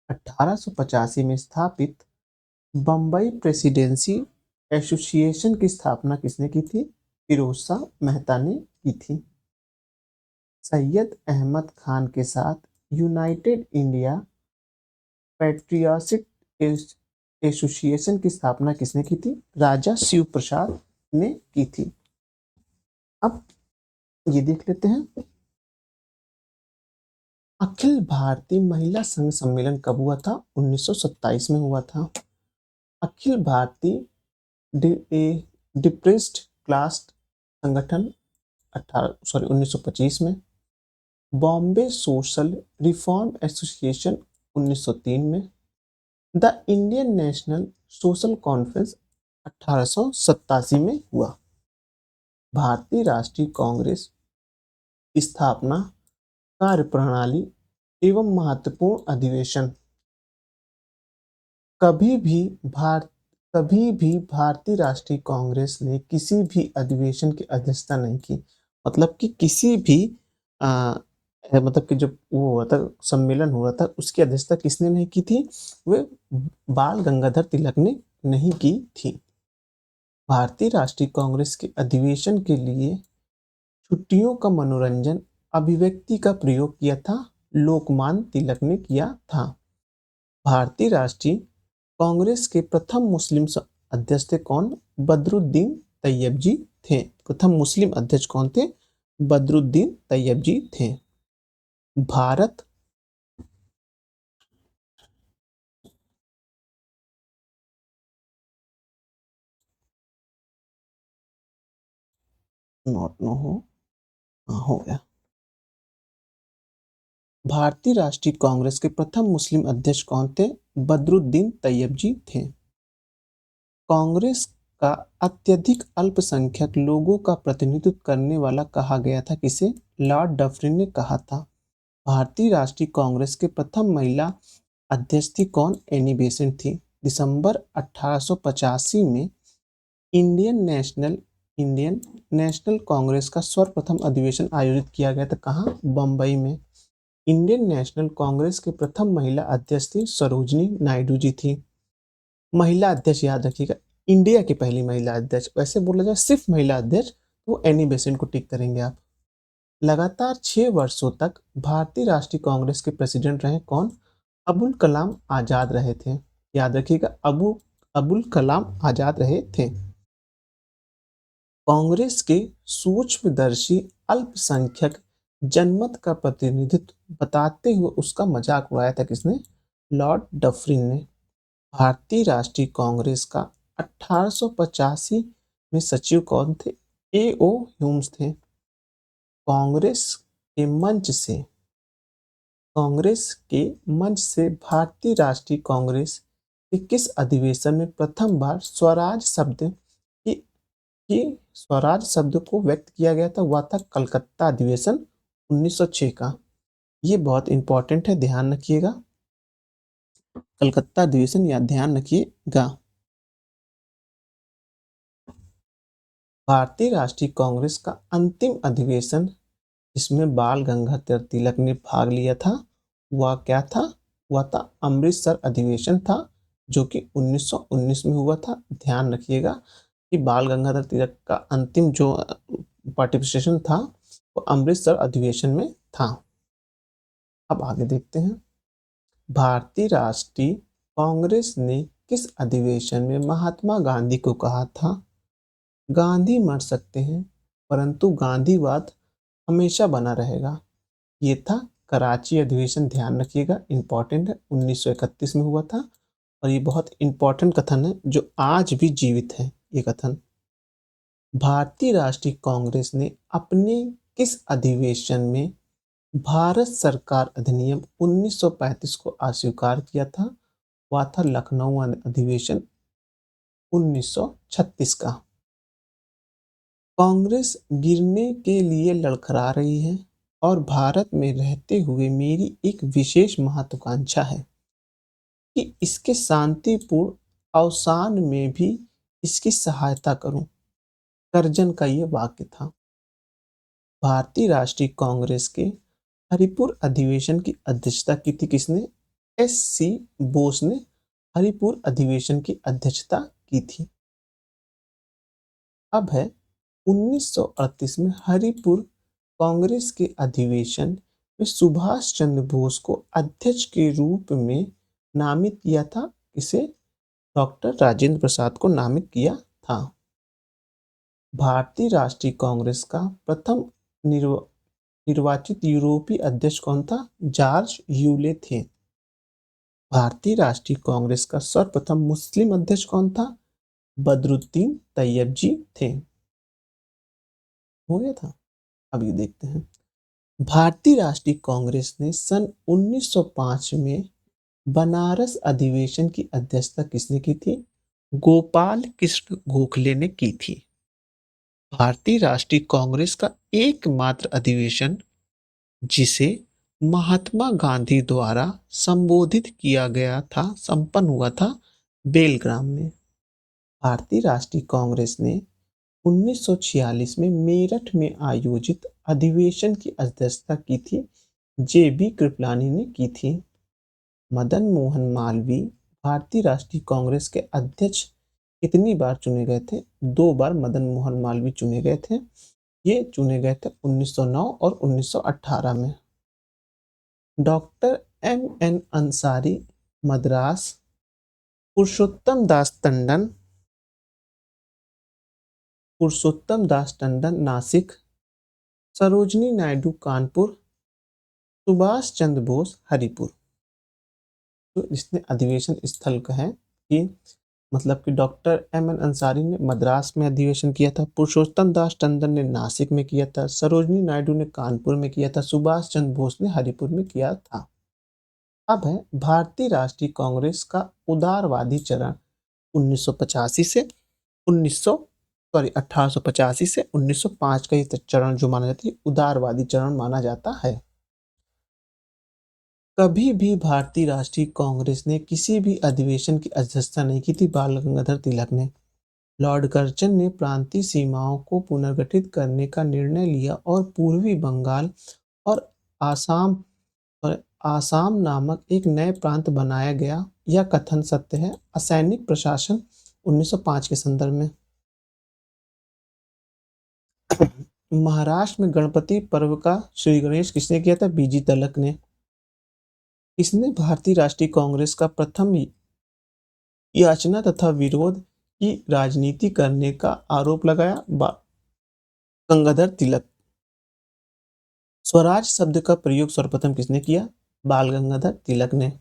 1885 में स्थापित बम्बई प्रेसिडेंसी एसोसिएशन की स्थापना किसने की थी? फिरोज शाह मेहता ने की थी। सैयद अहमद खान के साथ यूनाइटेड इंडिया पैट्रियाटिक एसोसिएशन की स्थापना किसने की थी? राजा शिव प्रसाद ने की थी। अब ये देख लेते हैं, अखिल भारतीय महिला संघ सम्मेलन कब हुआ था? 1927 में हुआ था। अखिल भारतीय डिप्रेस्ड क्लास संगठन 1925 में। बॉम्बे सोशल रिफॉर्म एसोसिएशन 1903 में। The Indian national social conference 1887 में हुआ। भारतीय राष्ट्रीय कांग्रेस की स्थापना, कार्यप्रणाली एवं महत्वपूर्ण अधिवेशन। कभी भी भारतीय राष्ट्रीय कांग्रेस ने किसी भी अधिवेशन की अध्यक्षता नहीं की। मतलब कि किसी भी मतलब कि जब वो हुआ था, सम्मेलन हुआ था, उसकी अध्यक्षता किसने नहीं की थी? वे बाल गंगाधर तिलक ने नहीं की थी। भारतीय राष्ट्रीय कांग्रेस के अधिवेशन के लिए छुट्टियों का मनोरंजन अभिव्यक्ति का प्रयोग किया था, लोकमान्य तिलक ने किया था। भारतीय राष्ट्रीय कांग्रेस के प्रथम मुस्लिम अध्यक्ष थे कौन? बदरुद्दीन तैयब जी थे। प्रथम मुस्लिम अध्यक्ष कौन थे? बदरुद्दीन तैयब जी थे। भारत नॉट नो हो, हाँ हो गया। भारतीय राष्ट्रीय कांग्रेस के प्रथम मुस्लिम अध्यक्ष कौन थे? बदरुद्दीन तैयब जी थे। कांग्रेस का अत्यधिक अल्पसंख्यक लोगों का प्रतिनिधित्व करने वाला कहा गया था किसे? लॉर्ड डफरिन ने कहा था। भारतीय राष्ट्रीय कांग्रेस के प्रथम महिला अध्यक्ष थी कौन? एनी बेसेंट थी। दिसंबर 1885 में इंडियन नेशनल कांग्रेस का सर्वप्रथम अधिवेशन आयोजित किया गया था। कहाँ? बम्बई में। इंडियन नेशनल कांग्रेस के प्रथम महिला अध्यक्ष थी सरोजनी नायडू जी थी। महिला अध्यक्ष याद रखिएगा, इंडिया की पहली महिला अध्यक्ष। वैसे बोला जाए सिर्फ महिला अध्यक्ष तो एनी बेसेंट को टिक करेंगे आप। लगातार 6 वर्षों तक भारतीय राष्ट्रीय कांग्रेस के प्रेसिडेंट रहे कौन? अबुल कलाम आजाद रहे थे। याद रखिएगा, अबुल कलाम आजाद रहे थे। कांग्रेस के सूक्ष्मदर्शी अल्पसंख्यक जनमत का प्रतिनिधित्व बताते हुए उसका मजाक उड़ाया था किसने? लॉर्ड डफरिन ने। भारतीय राष्ट्रीय कांग्रेस का 1885 में सचिव कौन थे? ए.ओ. ह्यूम्स थे। कांग्रेस के मंच से भारतीय राष्ट्रीय कांग्रेस के किस अधिवेशन में प्रथम बार स्वराज शब्द को व्यक्त किया गया था? वह था कलकत्ता अधिवेशन 1906 का। ये बहुत इंपॉर्टेंट है, ध्यान रखिएगा। कलकत्ता अधिवेशन या ध्यान रखिएगा। भारतीय राष्ट्रीय कांग्रेस का अंतिम अधिवेशन जिसमें बाल गंगाधर तिलक ने भाग लिया था वह क्या था? वह था अमृतसर अधिवेशन था, जो कि 1919 में हुआ था। ध्यान रखिएगा कि बाल गंगाधर तिलक का अंतिम जो पार्टिसिपेशन था वो अमृतसर अधिवेशन में था। अब आगे देखते हैं, भारतीय राष्ट्रीय कांग्रेस ने किस अधिवेशन में महात्मा गांधी को कहा था? गांधी मर सकते हैं परंतु गांधीवाद हमेशा बना रहेगा। ये था कराची अधिवेशन। ध्यान रखिएगा, इंपॉर्टेंट है, 1931 में हुआ था और ये बहुत इंपॉर्टेंट कथन है जो आज भी जीवित है। ये कथन भारतीय राष्ट्रीय कांग्रेस ने अपने किस अधिवेशन में भारत सरकार अधिनियम 1935 को अस्वीकार किया था? वह था लखनऊ अधिवेशन 1936 का। कांग्रेस गिरने के लिए लड़खड़ा रही है और भारत में रहते हुए मेरी एक विशेष महत्वाकांक्षा है कि इसके शांतिपूर्ण अवसान में भी इसकी सहायता करूं। करजन का ये वाक्य था। भारतीय राष्ट्रीय कांग्रेस के हरिपुर अधिवेशन की अध्यक्षता की थी किसने? एस.सी. बोस ने हरिपुर अधिवेशन की अध्यक्षता की थी। अब है 1938 में हरिपुर कांग्रेस के अधिवेशन में सुभाष चंद्र बोस को अध्यक्ष के रूप में नामित किया था। इसे डॉक्टर राजेंद्र प्रसाद को नामित किया था। भारतीय राष्ट्रीय कांग्रेस का प्रथम निर्वाचित यूरोपीय अध्यक्ष कौन था? जॉर्ज यूले थे। भारतीय राष्ट्रीय कांग्रेस का सर्वप्रथम मुस्लिम अध्यक्ष कौन था? बदरुद्दीन तैयबजी थे। हो गया था। अब ये देखते हैं। भारतीय राष्ट्रीय कांग्रेस ने सन 1905 में बनारस अधिवेशन की अध्यक्षता किसने की थी? गोपाल कृष्ण गोखले ने की थी। भारतीय राष्ट्रीय कांग्रेस का एकमात्र अधिवेशन जिसे महात्मा गांधी द्वारा संबोधित किया गया था, संपन्न हुआ था बेलग्राम में। भारतीय राष्ट्रीय कांग्रेस ने 1946 में मेरठ में आयोजित अधिवेशन की अध्यक्षता की थी। जे.बी. कृपलानी ने की थी। मदन मोहन मालवीय भारतीय राष्ट्रीय कांग्रेस के अध्यक्ष कितनी बार चुने गए थे? 2 बार मदन मोहन मालवीय चुने गए थे। ये चुने गए थे 1909 और 1918 में। Doctor M.N. अंसारी मद्रास, पुरुषोत्तम दास टंडन नासिक, सरोजनी नायडू कानपुर, सुभाष चंद्र बोस हरिपुर। तो इसने अधिवेशन स्थल का है कि मतलब कि डॉक्टर M.N. अंसारी ने मद्रास में अधिवेशन किया था, पुरुषोत्तम दास टंडन ने नासिक में किया था, सरोजनी नायडू ने कानपुर में किया था, सुभाष चंद्र बोस ने हरिपुर में किया था। अब है भारतीय राष्ट्रीय कांग्रेस का उदारवादी चरण 1885 से 1905 का ये चरण जो माना जाता है उदारवादी चरण माना जाता है। कभी भी भारतीय राष्ट्रीय कांग्रेस ने किसी भी अधिवेशन की अध्यक्षता नहीं की थी बाल गंगाधर तिलक ने। लॉर्ड कर्जन ने प्रांतीय सीमाओं को पुनर्गठित करने का निर्णय लिया और पूर्वी बंगाल और आसाम नामक एक नए प्रांत बनाया गया। यह कथन सत्य है। असैनिक प्रशासन 1905 के संदर्भ में। महाराष्ट्र में गणपति पर्व का श्री गणेश किसने किया था? बीजी तिलक ने। इसने भारतीय राष्ट्रीय कांग्रेस का प्रथम याचना तथा विरोध की राजनीति करने का आरोप लगाया? गंगाधर तिलक। स्वराज शब्द का प्रयोग सर्वप्रथम किसने किया? बाल गंगाधर तिलक ने।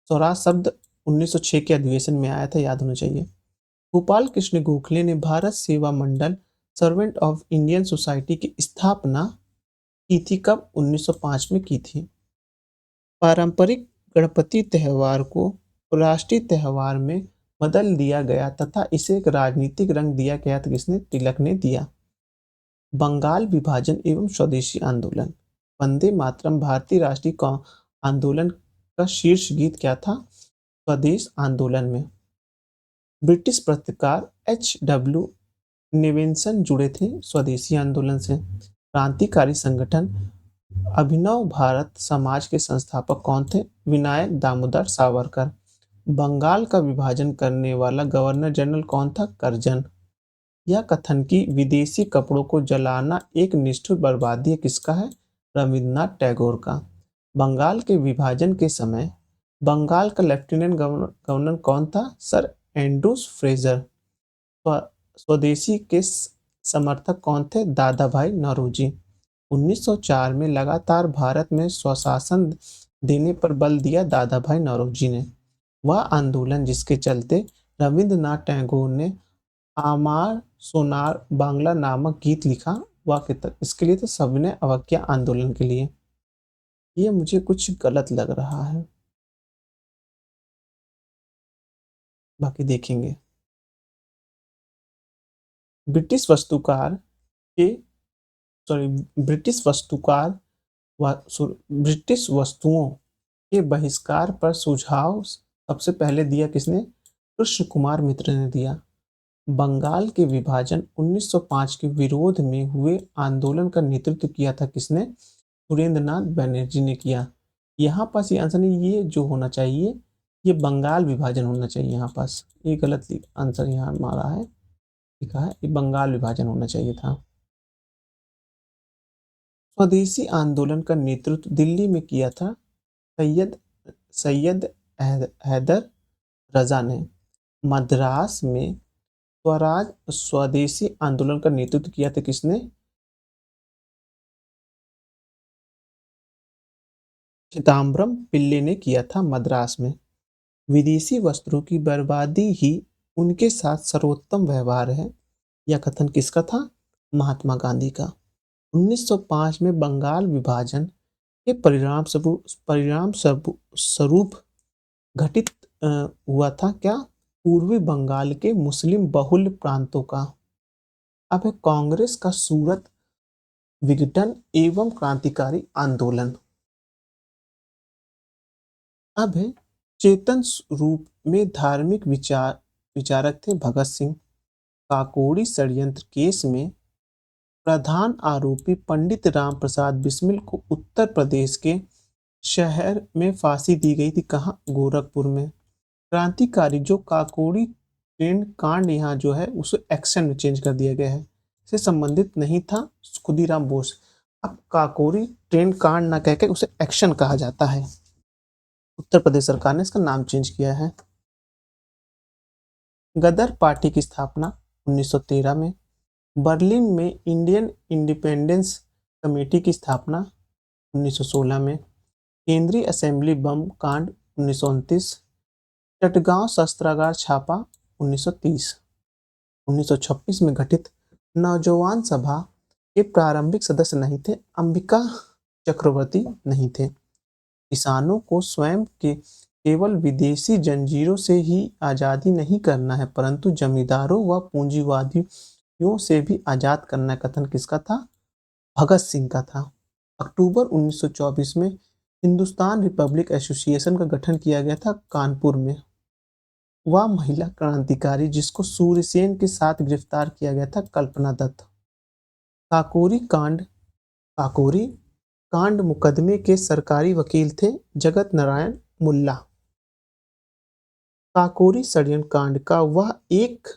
स्वराज शब्द 1906 के अधिवेशन में आया था, याद होना चाहिए। गोपाल कृष्ण गोखले ने भारत सेवा मंडल सर्वेंट ऑफ इंडियन सोसाइटी की स्थापना की थी कब? 1905 में की थी। पारंपरिक गणपति त्योहार को राष्ट्रीय त्योहार में बदल दिया गया तथा इसे एक राजनीतिक रंग दिया गया था। किसने? तिलक ने दिया। बंगाल विभाजन एवं स्वदेशी आंदोलन। वंदे मातरम भारतीय राष्ट्रीय आंदोलन का शीर्ष गीत क्या था? स्वदेश आंदोलन में ब्रिटिश पत्रकार H.W. नेविल्सन जुड़े थे स्वदेशी आंदोलन से। क्रांतिकारी संगठन अभिनव भारत समाज के संस्थापक कौन थे? विनायक दामोदर सावरकर। बंगाल का विभाजन करने वाला गवर्नर जनरल कौन था? कर्जन। यह कथन कि विदेशी कपड़ों को जलाना एक निष्ठुर बर्बादी है किसका है? रविन्द्रनाथ टैगोर का। बंगाल के विभाजन के समय बंगाल का लेफ्टिनेंट गवर्नर कौन था? Sir Andrews Fraser. स्वदेशी के समर्थक कौन थे? दादा भाई नौरोजी। 1904 में लगातार भारत में स्वशासन देने पर बल दिया दादा भाई नौरोजी ने। वह आंदोलन जिसके चलते रविन्द्रनाथ टैगोर ने आमार सोनार बांग्ला नामक गीत लिखा, वह इसके लिए तो सविनय अवज्ञा आंदोलन के लिए। ये मुझे कुछ गलत लग रहा है, बाकी देखेंगे। ब्रिटिश वस्तुओं के बहिष्कार पर सुझाव सबसे पहले दिया किसने? कृष्ण कुमार मित्र ने दिया। बंगाल के विभाजन 1905 के विरोध में हुए आंदोलन का नेतृत्व किया था किसने? सुरेंद्रनाथ बनर्जी ने किया। यहाँ पास ये आंसर नहीं, ये जो होना चाहिए ये बंगाल विभाजन होना चाहिए। यहाँ पास ये गलत आंसर यहाँ मारा है। लिखा है ये बंगाल विभाजन होना चाहिए था। स्वदेशी आंदोलन का नेतृत्व दिल्ली में किया था सैयद सैयद हैदर रजा ने। मद्रास में स्वराज स्वदेशी आंदोलन का नेतृत्व किया था किसने? चिदम्बरम पिल्ले ने किया था मद्रास में। विदेशी वस्त्रों की बर्बादी ही उनके साथ सर्वोत्तम व्यवहार है, यह कथन किसका था? महात्मा गांधी का। 1905 में बंगाल विभाजन के परिणाम स्वरूप घटित हुआ था क्या? पूर्वी बंगाल के मुस्लिम बहुल प्रांतों का। अब है कांग्रेस का सूरत विघटन एवं क्रांतिकारी आंदोलन। अब है चेतन रूप में धार्मिक विचारक थे भगत सिंह। काकोड़ी षड्यंत्र केस में प्रधान आरोपी पंडित राम प्रसाद बिस्मिल को उत्तर प्रदेश के शहर में फांसी दी गई थी। कहाँ? गोरखपुर में। क्रांतिकारी जो काकोड़ी ट्रेन कांड यहाँ जो है उसे एक्शन में चेंज कर दिया गया है, से संबंधित नहीं था खुदीराम बोस। अब काकोड़ी ट्रेन कांड ना कहकर उसे एक्शन कहा जाता है। उत्तर प्रदेश सरकार ने इसका नाम चेंज किया है। गदर पार्टी की स्थापना 1913 में। बर्लिन में इंडियन इंडिपेंडेंस कमेटी की स्थापना 1916 में। केंद्रीय असेंबली बम कांड 1929। चटगांव शस्त्रागार छापा 1930। 1926 में घटित नौजवान सभा के प्रारंभिक सदस्य नहीं थे अंबिका चक्रवर्ती नहीं थे। किसानों को स्वयं के केवल विदेशी जंजीरों से ही आज़ादी नहीं करना है, परंतु जमींदारों व पूंजीवादियों से भी आज़ाद करना है, कथन किसका था? भगत सिंह का था। अक्टूबर 1924 में हिंदुस्तान रिपब्लिक एसोसिएशन का गठन किया गया था कानपुर में। वह महिला क्रांतिकारी जिसको सूर्यसेन के साथ गिरफ्तार किया गया था, कल्पना दत्त। काकोरी कांड काकोरी कांड मुकदमे के सरकारी वकील थे जगत नारायण मुल्ला। काकोरी षड्यंत्र कांड का वह एक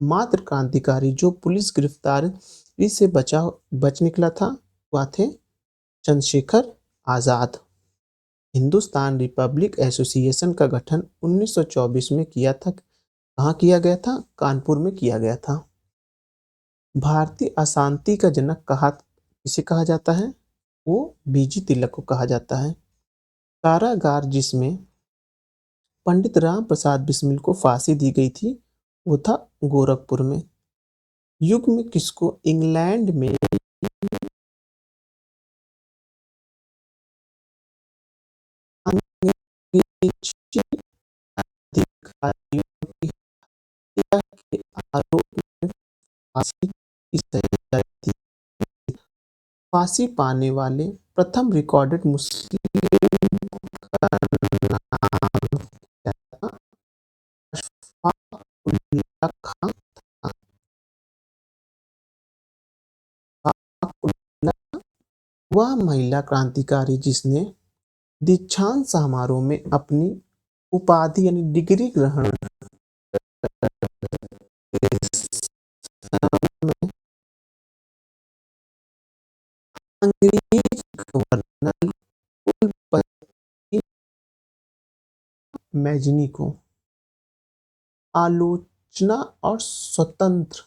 मात्र क्रांतिकारी जो पुलिस गिरफ्तारी से बच निकला था, वह थे चंद्रशेखर आजाद। हिंदुस्तान रिपब्लिक एसोसिएशन का गठन 1924 में किया था। कहाँ किया गया था? कानपुर में किया गया था। भारतीय अशांति का जनक किसे कहा जाता है? वो बीजी तिलक को कहा जाता है। कारागार जिसमें पंडित राम प्रसाद बिस्मिल को फांसी दी गई थी वो था गोरखपुर में। युग में किसको इंग्लैंड में अंग्रेजी अधिकारियों की हत्या के आरोप में फांसी की सजा दी। फांसी पाने वाले प्रथम रिकॉर्डेड मुस्लिम का नाम क्या था? अशफाक उल्लाह खान था। अशफाक उल्लाह वह महिला क्रांतिकारी जिसने दीक्षांत समारोह में अपनी उपाधि यानी डिग्री ग्रहण के समय अंग्रेज गवर्नर कुलपति मैजनी को आलोचना और स्वतंत्र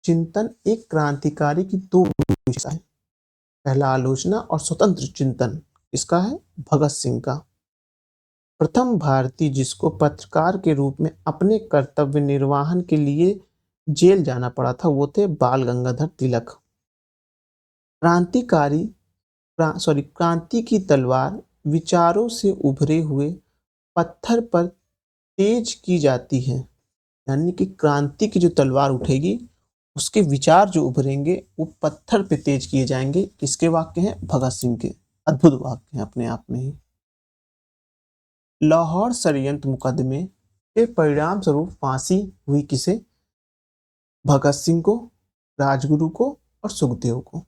चिंतन एक क्रांतिकारी की दो विशेषता है। पहला आलोचना और स्वतंत्र चिंतन इसका है भगत सिंह का। प्रथम भारतीय जिसको पत्रकार के रूप में अपने कर्तव्य निर्वहन के लिए जेल जाना पड़ा था वो थे बाल गंगाधर तिलक। क्रांति की तलवार विचारों से उभरे हुए पत्थर पर तेज की जाती है, यानी कि क्रांति की जो तलवार उठेगी उसके विचार जो उभरेंगे वो पत्थर पे तेज किए जाएंगे। किसके वाक्य हैं? भगत सिंह के। अद्भुत वाक्य हैं अपने आप में ही। लाहौर षड्यंत्र मुकदमे के परिणाम स्वरूप फांसी हुई किसे? भगत सिंह को, राजगुरु को और सुखदेव को।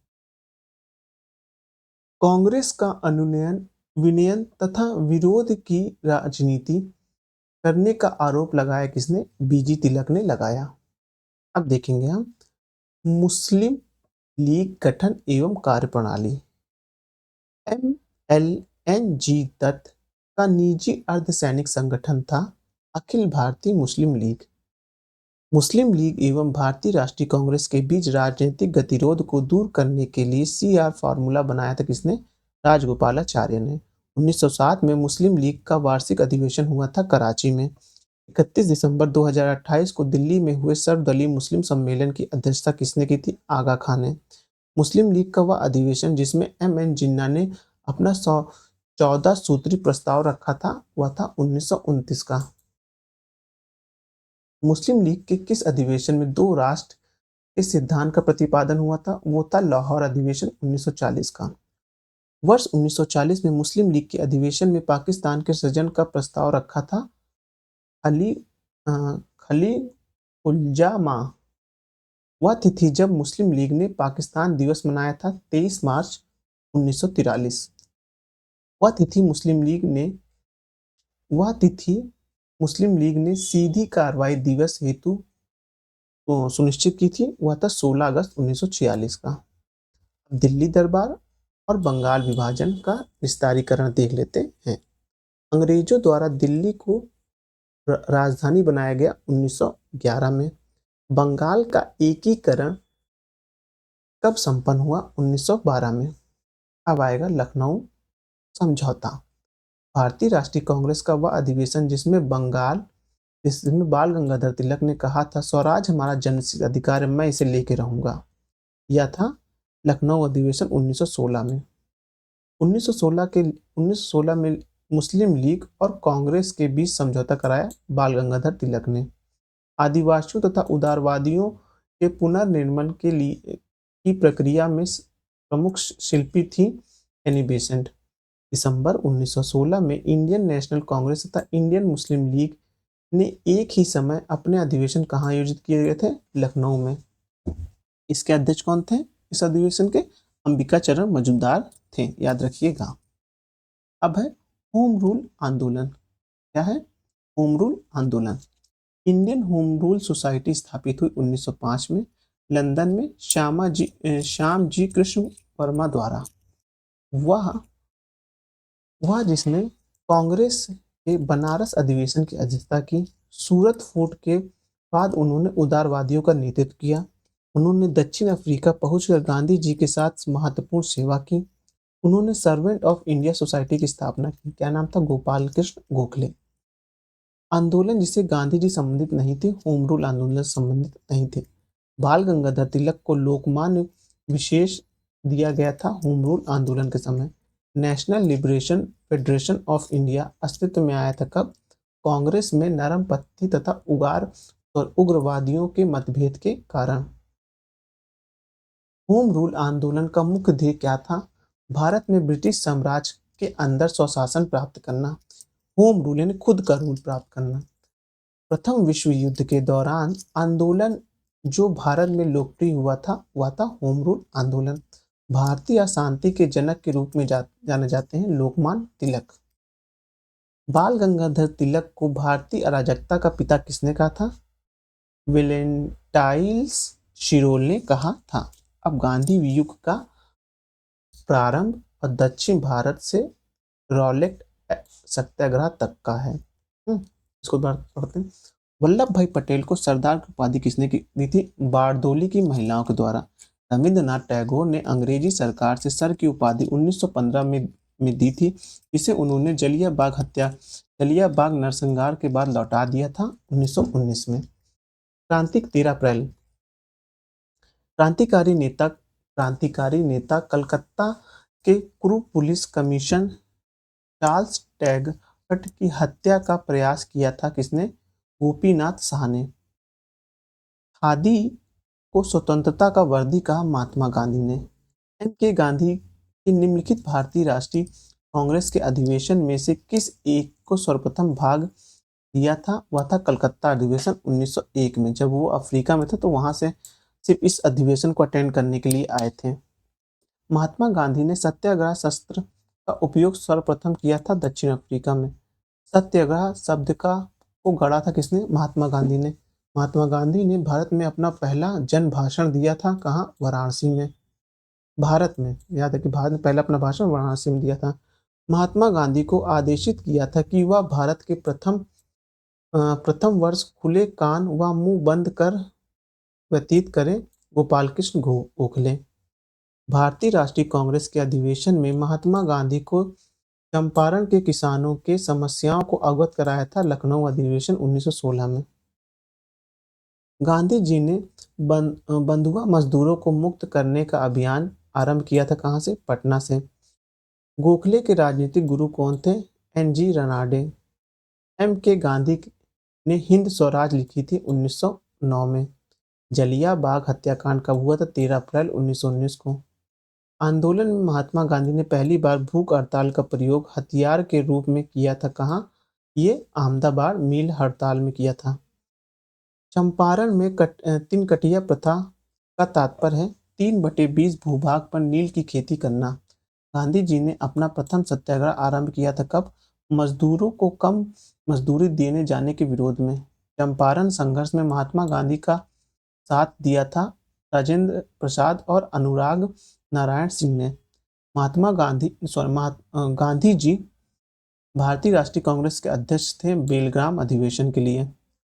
कांग्रेस का अनुनयन विनयन तथा विरोध की राजनीति करने का आरोप लगाया किसने? बीजी तिलक ने लगाया। अब देखेंगे हम मुस्लिम लीग गठन एवं कार्यप्रणाली। MLNG दत्त का निजी अर्धसैनिक संगठन था अखिल भारतीय मुस्लिम लीग। मुस्लिम लीग एवं भारतीय राष्ट्रीय कांग्रेस के बीच राजनीतिक गतिरोध को दूर करने के लिए CR फॉर्मूला बनाया था किसने? राजगोपालाचार्य ने। 1907 में मुस्लिम लीग का वार्षिक अधिवेशन हुआ था कराची में। 31 दिसंबर 2028 को दिल्ली में हुए सर्वदलीय मुस्लिम सम्मेलन की अध्यक्षता किसने की थी? आगा खान ने। मुस्लिम लीग का वह अधिवेशन जिसमें MN जिन्ना ने अपना 14 सूत्री प्रस्ताव रखा था वह था 1929 का। मुस्लिम लीग के किस अधिवेशन में दो राष्ट्र के सिद्धांत का प्रतिपादन हुआ था? वो था लाहौर अधिवेशन 1940 का। वर्ष 1940 में मुस्लिम लीग के अधिवेशन में पाकिस्तान के सृजन का प्रस्ताव रखा था खलीलुज्जामा। वह तिथि जब मुस्लिम लीग ने पाकिस्तान दिवस मनाया था 23 मार्च 1943। वह तिथि मुस्लिम लीग ने सीधी कार्रवाई दिवस हेतु सुनिश्चित की थी, वह था 16 अगस्त 1946 का। दिल्ली दरबार और बंगाल विभाजन का विस्तारीकरण देख लेते हैं। अंग्रेजों द्वारा दिल्ली को राजधानी बनाया गया 1911 में। बंगाल का एकीकरण कब संपन्न हुआ? 1912 में। अब आएगा लखनऊ समझौता। भारतीय राष्ट्रीय कांग्रेस का वह अधिवेशन जिसमें बाल गंगाधर तिलक ने कहा था स्वराज हमारा जनसिद्ध अधिकार है, मैं इसे लेके रहूंगा, यह था लखनऊ अधिवेशन 1916 में। 1916 में मुस्लिम लीग और कांग्रेस के बीच समझौता कराया बाल गंगाधर तिलक ने। आदिवासियों तथा उदारवादियों के पुनर्निर्माण के लिए की प्रक्रिया में प्रमुख शिल्पी थी एनी बेसेंट। दिसंबर 1916 में इंडियन नेशनल कांग्रेस तथा इंडियन मुस्लिम लीग ने एक ही समय अपने अधिवेशन कहाँ आयोजित किए गए थे? लखनऊ में। इसके अध्यक्ष कौन थे इस अधिवेशन के? अंबिका चरण मजूमदार थे, याद रखिएगा। अब है होम रूल आंदोलन। क्या है? होम रूल आंदोलन। इंडियन होम रूल सोसाइटी स्थापित हुई 1905 में लंदन में श्याम जी कृष्ण वर्मा द्वारा। वह जिसने कांग्रेस के बनारस अधिवेशन की अध्यक्षता की। सूरत फोर्ट के बाद उन्होंने उदारवादियों का नेतृत्व किया। उन्होंने दक्षिण अफ्रीका पहुंचकर गांधी जी के साथ महत्वपूर्ण सेवा की। उन्होंने सर्वेंट ऑफ इंडिया सोसाइटी की स्थापना की। क्या नाम था? गोपाल कृष्ण गोखले। आंदोलन जिसे गांधी जी संबंधित नहीं थे, होम रूल आंदोलन से संबंधित नहीं थे। बाल गंगाधर तिलक को लोकमान्य विशेष दिया गया था होम रूल आंदोलन के समय। National liberation federation of India अस्तित्व में आया था कब? कांग्रेस में नरमपंथी तथा उग्रवादियों के मतभेद के कारण। होम रूल आंदोलन का मुख्य ध्येय क्या था? भारत में ब्रिटिश साम्राज्य के अंदर स्वशासन प्राप्त करना। होम रूल यानी खुद का रूल प्राप्त करना। प्रथम विश्व युद्ध के दौरान आंदोलन जो भारत में लोकप्रिय हुआ था वह था होम रूल आंदोलन। भारतीय अशांति के जनक के रूप में जाने जाते हैं लोकमान्य तिलक। बाल गंगाधर तिलक को भारतीय अराजकता का पिता किसने कहा था? वेलेंटाइन्स शिरोल ने कहा था। अब गांधी युग का प्रारंभ और दक्षिण भारत से रॉलेट सत्याग्रह तक का है। इसको पढ़ते हैं। वल्लभ भाई पटेल को सरदार की उपाधि किसने दी थी? बारडोली की महिलाओं के द्वारा। रविंद्रनाथ टैगोर ने अंग्रेजी सरकार से सर की उपाधि 1915 में दी थी, जिसे उन्होंने जलियांवाला नरसंहार के बाद लौटा दिया था 1919 में। 13 अप्रैल। क्रांतिकारी नेता कलकत्ता के क्रू पुलिस कमीशन चार्ल्स टैगहर्ट की हत्या का प्रयास किया था किसने? गोपीनाथ शाह ने। खादी को स्वतंत्रता का वर्दी कहा महात्मा गांधी ने। एन.के. गांधी के निम्नलिखित भारतीय राष्ट्रीय कांग्रेस के अधिवेशन में से किस एक को सर्वप्रथम भाग लिया था? वह था कलकत्ता अधिवेशन 1901 में। जब वो अफ्रीका में थे तो वहां से सिर्फ इस अधिवेशन को अटेंड करने के लिए आए थे। महात्मा गांधी ने सत्याग्रह शस्त्र का उपयोग सर्वप्रथम किया था दक्षिण अफ्रीका में। सत्याग्रह शब्द को गढ़ा था किसने? महात्मा गांधी ने। महात्मा गांधी ने भारत में अपना पहला जन भाषण दिया था कहाँ? वाराणसी में। भारत में, याद है कि भारत में पहला अपना भाषण वाराणसी में दिया था। महात्मा गांधी को आदेशित किया था कि वह भारत के प्रथम वर्ष खुले कान व मुंह बंद कर व्यतीत करें। गोपाल कृष्ण गोखले। भारतीय राष्ट्रीय कांग्रेस के अधिवेशन में महात्मा गांधी को चंपारण के किसानों के समस्याओं को अवगत कराया था। लखनऊ अधिवेशन 1916 में। गांधी जी ने बंधुआ मजदूरों को मुक्त करने का अभियान आरंभ किया था कहाँ से? पटना से। गोखले के राजनीतिक गुरु कौन थे? एन.जी. रनाडे। एम.के. गांधी ने हिंद स्वराज लिखी थी 1909 में। जलिया बाग हत्याकांड कब हुआ था? 13 अप्रैल 1919 को। आंदोलन में महात्मा गांधी ने पहली बार भूख हड़ताल का प्रयोग हथियार के रूप में किया था कहाँ? ये अहमदाबाद मिल हड़ताल में किया था। चंपारण में तीन कटिया प्रथा का तात्पर्य है 3/20 भूभाग पर नील की खेती करना। गांधी जी ने अपना प्रथम सत्याग्रह आरंभ किया था कब? मजदूरों को कम मजदूरी देने जाने के विरोध में। चंपारण संघर्ष में महात्मा गांधी का साथ दिया था राजेंद्र प्रसाद और अनुराग नारायण सिंह ने। गांधी जी भारतीय राष्ट्रीय कांग्रेस के अध्यक्ष थे बेलग्राम अधिवेशन के लिए।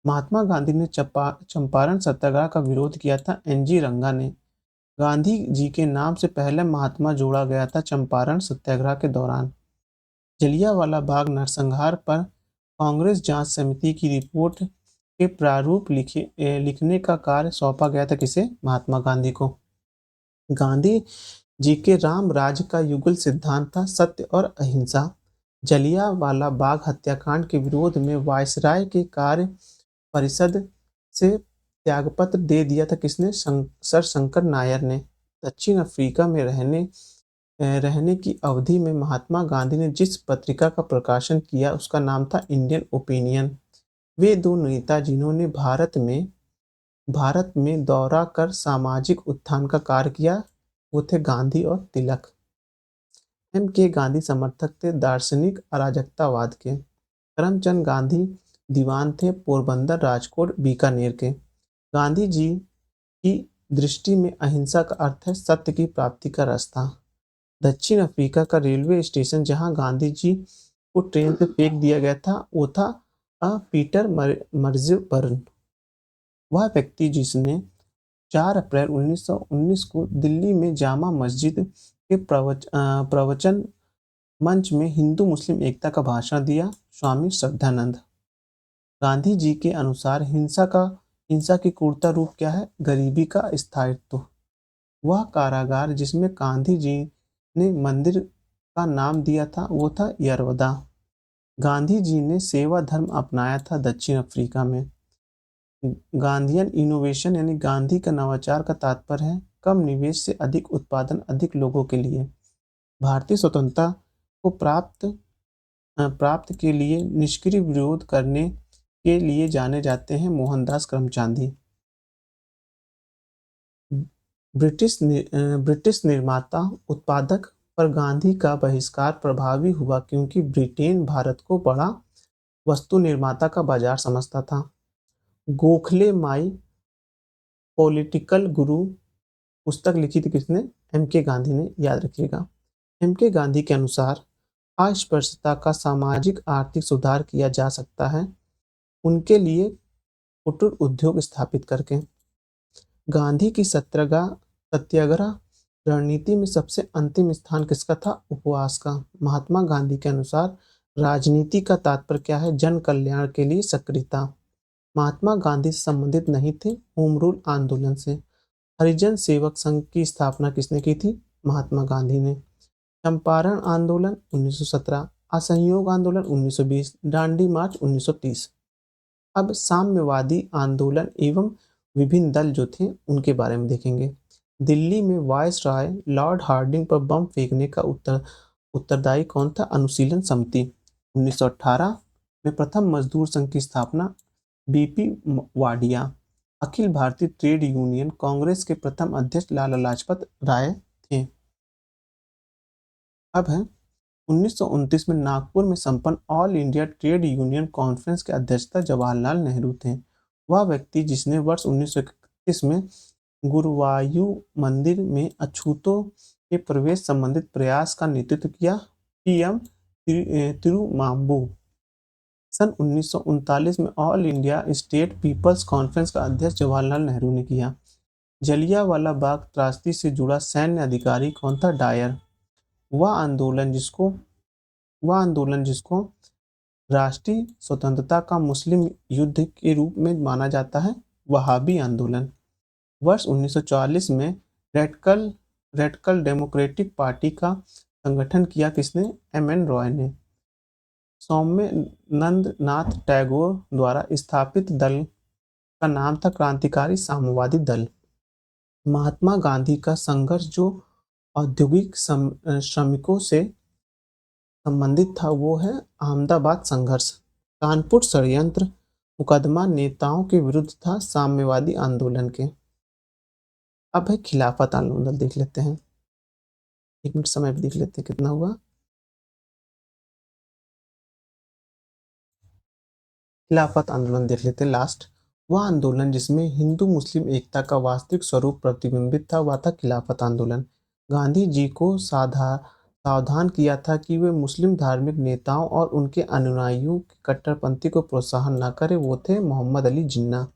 महात्मा गांधी ने चंपारण सत्याग्रह का विरोध किया था एन.जी. रंगा ने। गांधी जी के नाम से पहले महात्मा जोड़ा गया था चंपारण सत्याग्रह के दौरान। जलियांवाला बाग नरसंहार पर कांग्रेस जांच समिति की रिपोर्ट के प्रारूप लिखने का कार्य सौंपा गया था किसे? महात्मा गांधी को। गांधी जी के राम राज्य का युगल सिद्धांत था सत्य और अहिंसा। जलियांवाला बाग हत्याकांड के विरोध में वायसराय के कार्य परिषद से त्यागपत्र दे दिया था किसने? सर शंकर नायर ने। दक्षिण अफ्रीका में रहने की अवधि में महात्मा गांधी ने जिस पत्रिका का प्रकाशन किया उसका नाम था इंडियन ओपिनियन। वे दो नेता जिन्होंने भारत में दौरा कर सामाजिक उत्थान का कार्य किया वो थे गांधी और तिलक। एम.के. गांधी समर्थक थे दार्शनिक अराजकतावाद के। करमचंद गांधी दीवान थे पोरबंदर, राजकोट, बीकानेर के। गांधी जी की दृष्टि में अहिंसा का अर्थ है सत्य की प्राप्ति का रास्ता। दक्षिण अफ्रीका का रेलवे स्टेशन जहां गांधी जी को ट्रेन से फेंक दिया गया था वो था पीटर मर्ज़बर्न। वह व्यक्ति जिसने 4 अप्रैल 1919 को दिल्ली में जामा मस्जिद के प्रवचन मंच में हिंदू मुस्लिम एकता का भाषण दिया, स्वामी श्रद्धानंद। गांधी जी के अनुसार हिंसा की क्रूरता रूप क्या है? गरीबी का स्थायित्व। वह कारागार जिसमें गांधी जी ने मंदिर का नाम दिया था वो था यरवदा। गांधी जी ने सेवा धर्म अपनाया था दक्षिण अफ्रीका में। गांधीयन इनोवेशन यानी गांधी का नवाचार का तात्पर्य है कम निवेश से अधिक उत्पादन अधिक लोगों के लिए। भारतीय स्वतंत्रता को प्राप्त के लिए निष्क्रिय विरोध करने के लिए जाने जाते हैं मोहनदास करमचंद। ब्रिटिश निर्माता उत्पादक पर गांधी का बहिष्कार प्रभावी हुआ क्योंकि ब्रिटेन भारत को बड़ा वस्तु निर्माता का बाजार समझता था। गोखले माई पॉलिटिकल गुरु पुस्तक लिखी थी किसने? एम.के. गांधी ने, याद रखिएगा। एम.के. गांधी के अनुसार अस्पृश्यता का सामाजिक आर्थिक सुधार किया जा सकता है उनके लिए कुटीर उद्योग स्थापित करके। गांधी की सत्याग्रह रणनीति में सबसे अंतिम स्थान किसका था? उपवास का। महात्मा गांधी के अनुसार राजनीति का तात्पर्य क्या है? जन कल्याण के लिए सक्रियता। महात्मा गांधी से संबंधित नहीं थे होम रूल आंदोलन से। हरिजन सेवक संघ की स्थापना किसने की थी? महात्मा गांधी ने। चंपारण आंदोलन 1917, असहयोग आंदोलन 1920, दांडी मार्च 1930। अब साम्यवादी आंदोलन एवं विभिन्न दल जो थे उनके बारे में देखेंगे। दिल्ली में वायसराय लॉर्ड हार्डिंग पर बम फेंकने का उत्तरदायी कौन था? अनुशीलन समिति। 1918 में प्रथम मजदूर संघ की स्थापना BP Wadia. Akhil Bharatiya trade union Congress के प्रथम अध्यक्ष लाला लाजपत राय थे। अब है 1929 में नागपुर में संपन्न all India trade union conference के अध्यक्षता जवाहरलाल नेहरू थे। वह व्यक्ति जिसने वर्ष 1931 में गुरुवायूर मंदिर में अछूतों के प्रवेश संबंधित प्रयास का नेतृत्व किया। पीएम तिरुमाम्बू। सन 1939 में All India State People's Conference का अध्यक्ष जवाहरलाल नेहरू ने किया। जलियांवाला बाग त्रासदी से जुड़ा सैन्य अधिकारी कौन था? डायर। वह आंदोलन जिसको राष्ट्रीय स्वतंत्रता का मुस्लिम युद्ध के रूप में माना जाता है, वहाबी आंदोलन। वर्ष 1940 में रेडिकल डेमोक्रेटिक पार्टी का संगठन किया किसने? एम.एन. रॉय ने। सौम्यनंद नाथ टैगोर द्वारा स्थापित दल का नाम था क्रांतिकारी साम्यवादी दल। महात्मा गांधी का संघर्ष जो औद्योगिक श्रमिकों से संबंधित था वो है अहमदाबाद संघर्ष। कानपुर षड्यंत्र मुकदमा नेताओं के विरुद्ध था साम्यवादी आंदोलन के। अब है खिलाफत आंदोलन, देख लेते हैं। 1 मिनट समय देख लेते हैं कितना हुआ। खिलाफत आंदोलन देख लेते हैं लास्ट। वह आंदोलन जिसमें हिंदू मुस्लिम एकता का वास्तविक स्वरूप प्रतिबिंबित था वह था खिलाफत आंदोलन। गांधी जी को सावधान किया था कि वे मुस्लिम धार्मिक नेताओं और उनके अनुयायियों की कट्टरपंथी को प्रोत्साहन न करें। वो थे मोहम्मद अली जिन्ना।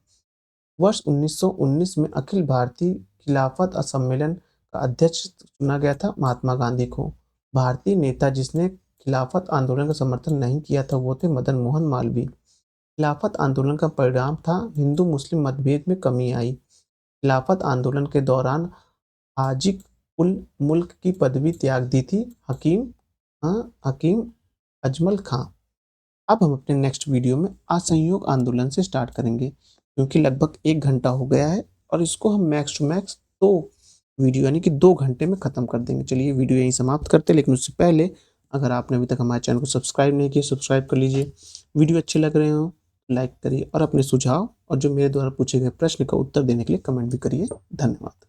वर्ष 1919 में अखिल भारतीय खिलाफत सम्मेलन का अध्यक्ष चुना गया था महात्मा गांधी को। भारतीय नेता जिसने खिलाफत आंदोलन का समर्थन नहीं किया था वो थे मदन मोहन मालवीय। खिलाफत आंदोलन का परिणाम था हिंदू मुस्लिम मतभेद में कमी आई। खिलाफत आंदोलन के दौरान हाजी उल मुल्क की पदवी त्याग दी थी हकीम अजमल खां। अब हम अपने नेक्स्ट वीडियो में असहयोग आंदोलन से स्टार्ट करेंगे, क्योंकि लगभग 1 घंटा हो गया है और इसको हम मैक्स टू मैक्स 2 वीडियो यानी कि 2 घंटे में ख़त्म कर देंगे। चलिए वीडियो यहीं समाप्त करते हैं, लेकिन उससे पहले अगर आपने अभी तक हमारे चैनल को सब्सक्राइब नहीं किया सब्सक्राइब कर लीजिए। वीडियो अच्छे लग रहे हो लाइक करिए और अपने सुझाव और जो मेरे द्वारा पूछे गए प्रश्न का उत्तर देने के लिए कमेंट भी करिए। धन्यवाद।